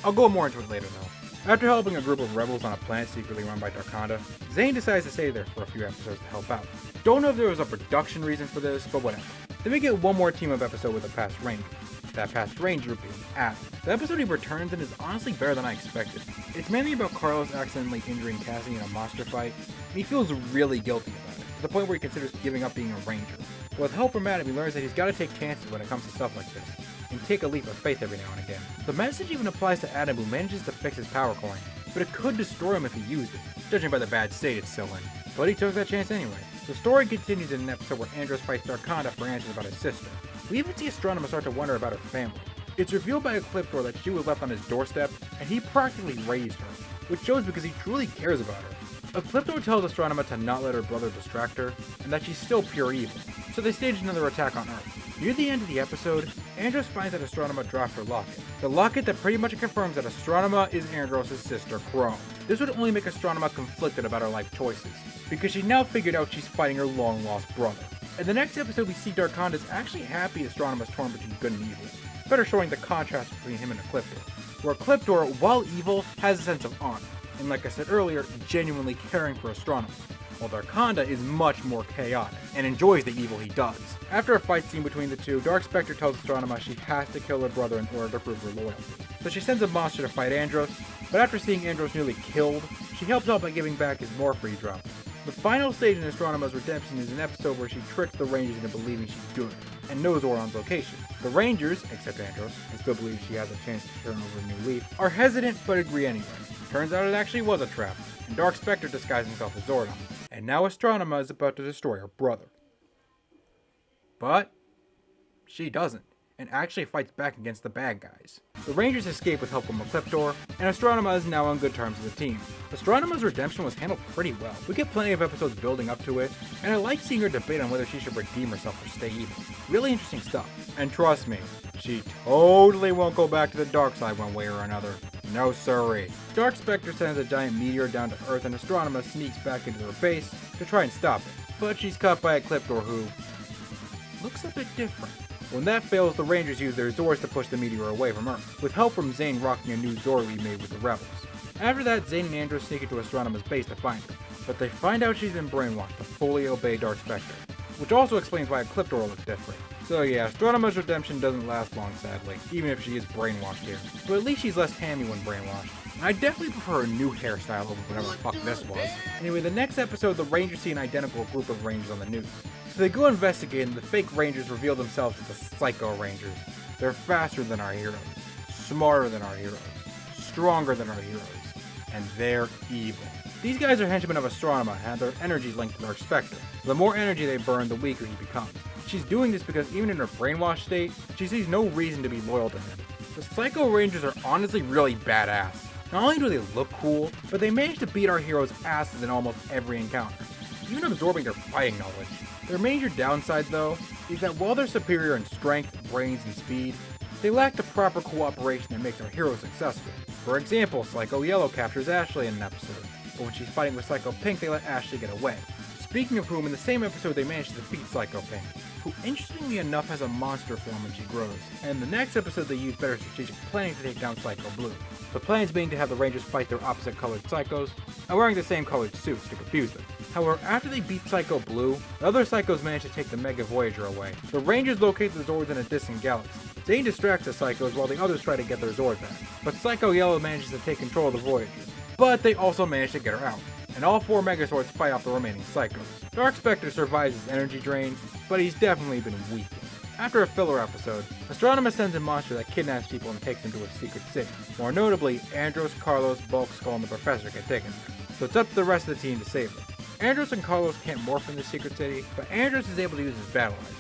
I'll go more into it later though. After helping a group of rebels on a planet secretly run by Darkonda, Zane decides to stay there for a few episodes to help out. Don't know if there was a production reason for this, but whatever. Then we get one more team-up episode with a past Ranger. That past Ranger being Adam. The episode he returns in is honestly better than I expected. It's mainly about Carlos accidentally injuring Cassie in a monster fight, and he feels really guilty about it, to the point where he considers giving up being a Ranger. But with help from Adam, he learns that he's got to take chances when it comes to stuff like this, and take a leap of faith every now and again. The message even applies to Adam, who manages to fix his power coin, but it could destroy him if he used it, judging by the bad state it's still in. But he took that chance anyway. The story continues in an episode where Andros fights Darkonda for answers about his sister. We even see Astronema start to wonder about her family. It's revealed by Ecliptor that she was left on his doorstep, and he practically raised her, which shows because he truly cares about her. Ecliptor tells Astronema to not let her brother distract her, and that she's still pure evil, so they stage another attack on Earth. Near the end of the episode, Andros finds that Astronema dropped her locket. The locket that pretty much confirms that Astronema is Andros' sister, Chrome. This would only make Astronema conflicted about her life choices, because she now figured out she's fighting her long-lost brother. In the next episode, we see Darkonda is actually happy Astronema's torn between good and evil, better showing the contrast between him and Ecliptor, where Ecliptor, while evil, has a sense of honor, and like I said earlier, genuinely caring for Astronema, while Darkonda is much more chaotic, and enjoys the evil he does. After a fight scene between the two, Dark Spectre tells Astronema she has to kill her brother in order to prove her loyalty. So she sends a monster to fight Andros, but after seeing Andros nearly killed, she helps out by giving back his Morphin drop. The final stage in Astronema's redemption is an episode where she tricks the Rangers into believing she's good, and knows Zordon's location. The Rangers, except Andros, and still believe she has a chance to turn over a new leaf, are hesitant but agree anyway. Turns out it actually was a trap, and Dark Spectre disguised himself as Zordon, and now Astronema is about to destroy her brother. But she doesn't, and actually fights back against the bad guys. The Rangers escape with help from Ecliptor, and Astronema is now on good terms with the team. Astronema's redemption was handled pretty well. We get plenty of episodes building up to it, and I like seeing her debate on whether she should redeem herself or stay evil. Really interesting stuff. And trust me, she totally won't go back to the dark side one way or another. No siree. Dark Spectre sends a giant meteor down to Earth, and Astronema sneaks back into her base to try and stop it. But she's caught by Ecliptor, who looks a bit different. When that fails, the Rangers use their Zords to push the meteor away from Earth, with help from Zane rocking a new Zord we made with the Rebels. After that, Zane and Andros sneak into Astronema's base to find her, but they find out she's been brainwashed to fully obey Dark Spectre, which also explains why Ecliptor looks different. So yeah, Astronema's redemption doesn't last long sadly, even if she is brainwashed here, but at least she's less hammy when brainwashed. And I definitely prefer a new hairstyle over whatever the fuck this was. Anyway, the next episode, the Rangers see an identical group of Rangers on the news. So they go investigate, and the fake Rangers reveal themselves as the Psycho Rangers. They're faster than our heroes, smarter than our heroes, stronger than our heroes, and they're evil. These guys are henchmen of Astronema and have their energy linked to Dark Spectre. The more energy they burn, the weaker he becomes. She's doing this because even in her brainwashed state, she sees no reason to be loyal to him. The Psycho Rangers are honestly really badass. Not only do they look cool, but they manage to beat our heroes' asses in almost every encounter, even absorbing their fighting knowledge. Their major downside, though, is that while they're superior in strength, brains, and speed, they lack the proper cooperation that makes our heroes successful. For example, Psycho Yellow captures Ashley in an episode, but when she's fighting with Psycho Pink, they let Ashley get away. Speaking of whom, in the same episode they managed to defeat Psycho Pink, who interestingly enough has a monster form when she grows, and in the next episode they use better strategic planning to take down Psycho Blue. The plans being to have the Rangers fight their opposite colored Psychos, and wearing the same colored suits to confuse them. However, after they beat Psycho Blue, the other Psychos manage to take the Mega Voyager away. The Rangers locate the Zords in a distant galaxy. Zane distracts the Psychos while the others try to get their Zord back, but Psycho Yellow manages to take control of the Voyager. But they also manage to get her out, and all 4 Megazords fight off the remaining Psychos. Dark Spectre survives his energy drain, but he's definitely been weakened. After a filler episode, Astronema sends a monster that kidnaps people and takes them to a secret city. More notably, Andros, Carlos, Bulk, Skull, and the Professor get taken there, so it's up to the rest of the team to save them. Andros and Carlos can't morph in the secret city, but Andros is able to use his Battleizer.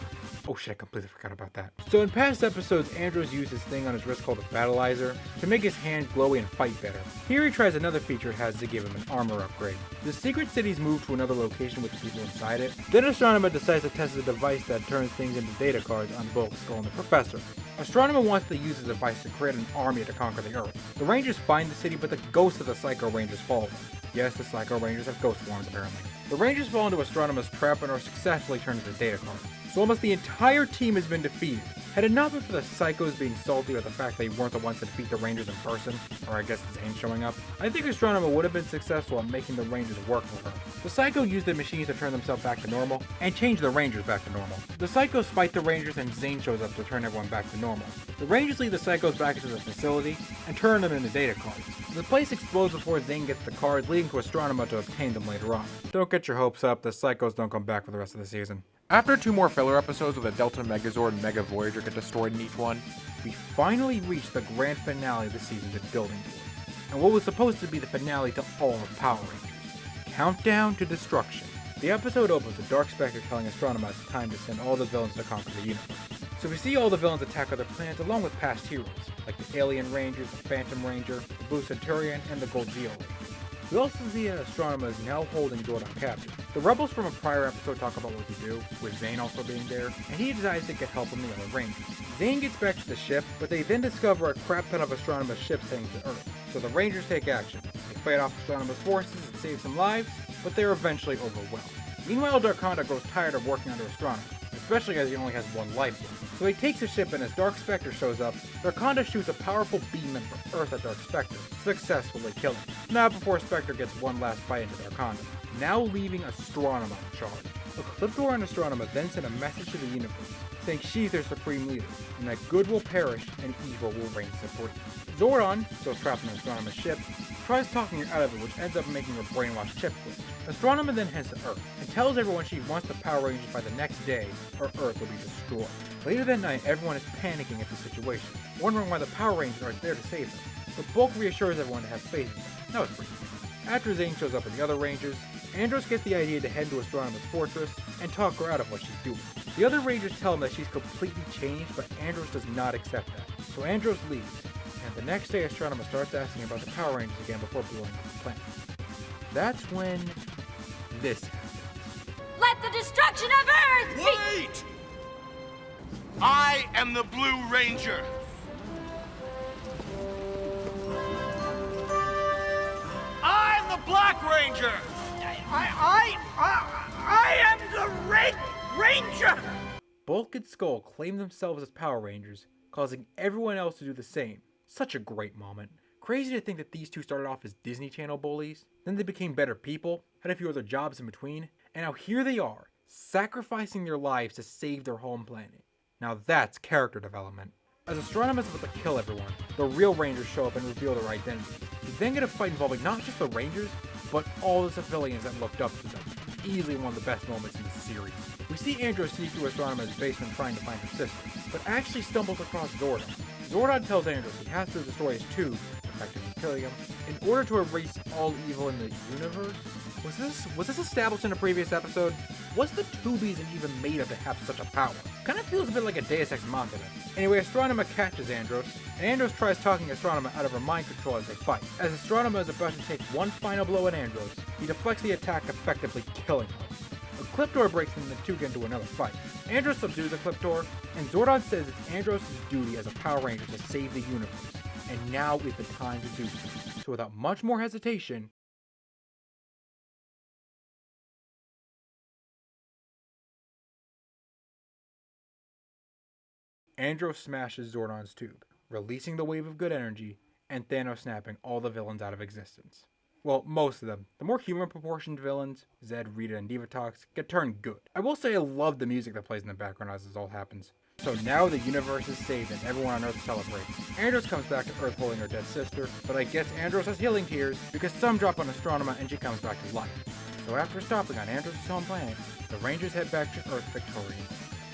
Oh shit, I completely forgot about that. So in past episodes, Andros used this thing on his wrist called a Battleizer to make his hand glowy and fight better. Here he tries another feature it has to give him an armor upgrade. The secret city's moved to another location with the people inside it. Then Astronema decides to test the device that turns things into data cards on Bulk, Skull, and the Professor. Astronema wants to use the device to create an army to conquer the Earth. The Rangers find the city, but the ghosts of the Psycho Rangers follow them. Yes, the Psycho Rangers have ghost forms apparently. The Rangers fall into Astronema's trap and are successfully turned into data cards. So almost the entire team has been defeated. Had it not been for the Psychos being salty with the fact they weren't the ones to defeat the Rangers in person, or I guess Zane showing up, I think Astronema would have been successful at making the Rangers work for her. The Psycho used the machines to turn themselves back to normal, and change the Rangers back to normal. The Psychos fight the Rangers and Zane shows up to turn everyone back to normal. The Rangers lead the Psychos back into the facility, and turn them into data cards. The place explodes before Zane gets the cards, leading to Astronema to obtain them later on. Don't get your hopes up, the Psychos don't come back for the rest of the season. After 2 more filler episodes with a Delta Megazord and Mega Voyager get destroyed in each one, we finally reached the grand finale of the season's building towards, and what was supposed to be the finale to all of Power Rangers. Countdown to Destruction. The episode opens with Dark Spectre telling Astronema it's time to send all the villains to conquer the universe. So we see all the villains attack other planets along with past heroes, like the Alien Rangers, the Phantom Ranger, the Blue Centurion, and the Gold Zeo Ranger. We also see that Astronema is now holding Zordon captive. The rebels from a prior episode talk about what to do, with Zane also being there, and he decides to get help from the other Rangers. Zane gets back to the ship, but they then discover a crap ton of Astronema's ships heading to Earth, so the Rangers take action. They fight off Astronema's forces and save some lives, but they're eventually overwhelmed. Meanwhile, Darkonda grows tired of working under Astronema, especially as he only has 1 life left. So he takes the ship, and as Dark Spectre shows up, Darkonda shoots a powerful beam from Earth at Dark Spectre, successfully killing him. Not before Spectre gets one last fight into Darkonda, now leaving Astronema in charge. Ecliptor and Astronema then send a message to the universe, saying she's their supreme leader, and that good will perish and evil will reign supreme. Zordon, still trapped in Astronema's ship, tries talking her out of it, which ends up making her brainwashed chip glitch. Astronema then heads to Earth, and tells everyone she wants the Power Rangers by the next day, or Earth will be destroyed. Later that night, everyone is panicking at the situation, wondering why the Power Rangers aren't there to save them. But Bulk reassures everyone to have faith in them. That was pretty cool. After Zane shows up with the other Rangers, Andros gets the idea to head to Astronema's fortress and talk her out of what she's doing. The other Rangers tell him that she's completely changed, but Andros does not accept that. So Andros leaves, and the next day Astronema starts asking about the Power Rangers again before blowing up the planet. That's when this happens. Let the destruction of Earth be— Wait! I am the Blue Ranger. I'm the Black Ranger. I am the Red Ranger. Bulk and Skull claim themselves as Power Rangers, causing everyone else to do the same. Such a great moment. Crazy to think that these two started off as Disney Channel bullies, then they became better people, had a few other jobs in between, and now here they are, sacrificing their lives to save their home planet. Now that's character development. As Astronema is about to kill everyone, the real Rangers show up and reveal their identities. We then get a fight involving not just the Rangers, but all the civilians that looked up to them. Easily one of the best moments in the series. We see Andros sneak through Astronema's basement trying to find her sister, but actually stumbles across Zordon. Zordon tells Andros he has to destroy his tube, effectively killing him, in order to erase all evil in the universe. Was this established in a previous episode? What's the Tubies even made of to have such a power? Kind of feels a bit like a Deus Ex Machina. Anyway, Astronema catches Andros, and Andros tries talking Astronema out of her mind control as they fight. As Astronema is about to take one final blow at Andros, he deflects the attack, effectively killing her. Ecliptor breaks in and the two get into another fight. Andros subdues Ecliptor, and Zordon says it's Andros' duty as a Power Ranger to save the universe, and now is the time to do so. So without much more hesitation, Andros smashes Zordon's tube, releasing the wave of good energy, and Thanos snapping all the villains out of existence. Well, most of them. The more human-proportioned villains, Zed, Rita, and Divatox, get turned good. I will say I love the music that plays in the background as this all happens. So now the universe is saved and everyone on Earth celebrates. Andros comes back to Earth holding her dead sister, but I guess Andros has healing tears because some drop on Astronema and she comes back to life. So after stopping on Andros' home planet, the Rangers head back to Earth victorious,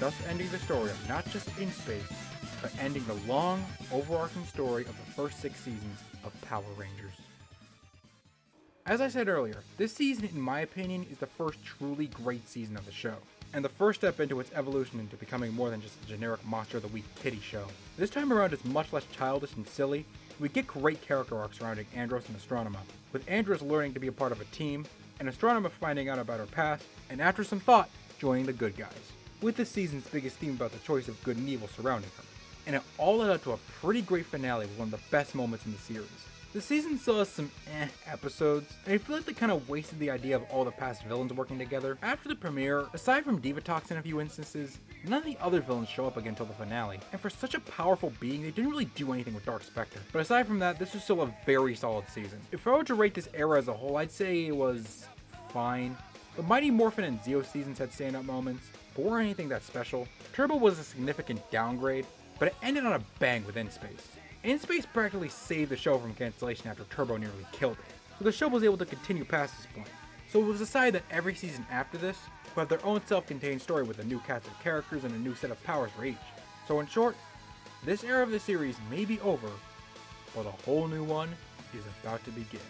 thus ending the story of not just In Space, but ending the long, overarching story of the first 6 seasons of Power Rangers. As I said earlier, this season, in my opinion, is the first truly great season of the show, and the first step into its evolution into becoming more than just a generic Monster of the Week kiddie show. This time around it's much less childish and silly. We get great character arcs surrounding Andros and Astronema, with Andros learning to be a part of a team, and Astronema finding out about her past, and after some thought, joining the good guys, with this season's biggest theme about the choice of good and evil surrounding her. And it all led up to a pretty great finale with one of the best moments in the series. The season still has some episodes, and I feel like they kind of wasted the idea of all the past villains working together. After the premiere, aside from Divatox in a few instances, none of the other villains show up again until the finale, and for such a powerful being, they didn't really do anything with Dark Spectre. But aside from that, this was still a very solid season. If I were to rate this era as a whole, I'd say it was fine. The Mighty Morphin and Zeo seasons had stand-up moments, but weren't anything that special. Turbo was a significant downgrade, but it ended on a bang with In Space. In Space practically saved the show from cancellation after Turbo nearly killed it, so the show was able to continue past this point. So it was decided that every season after this would have their own self-contained story with a new cast of characters and a new set of powers for each. So in short, this era of the series may be over, but a whole new one is about to begin.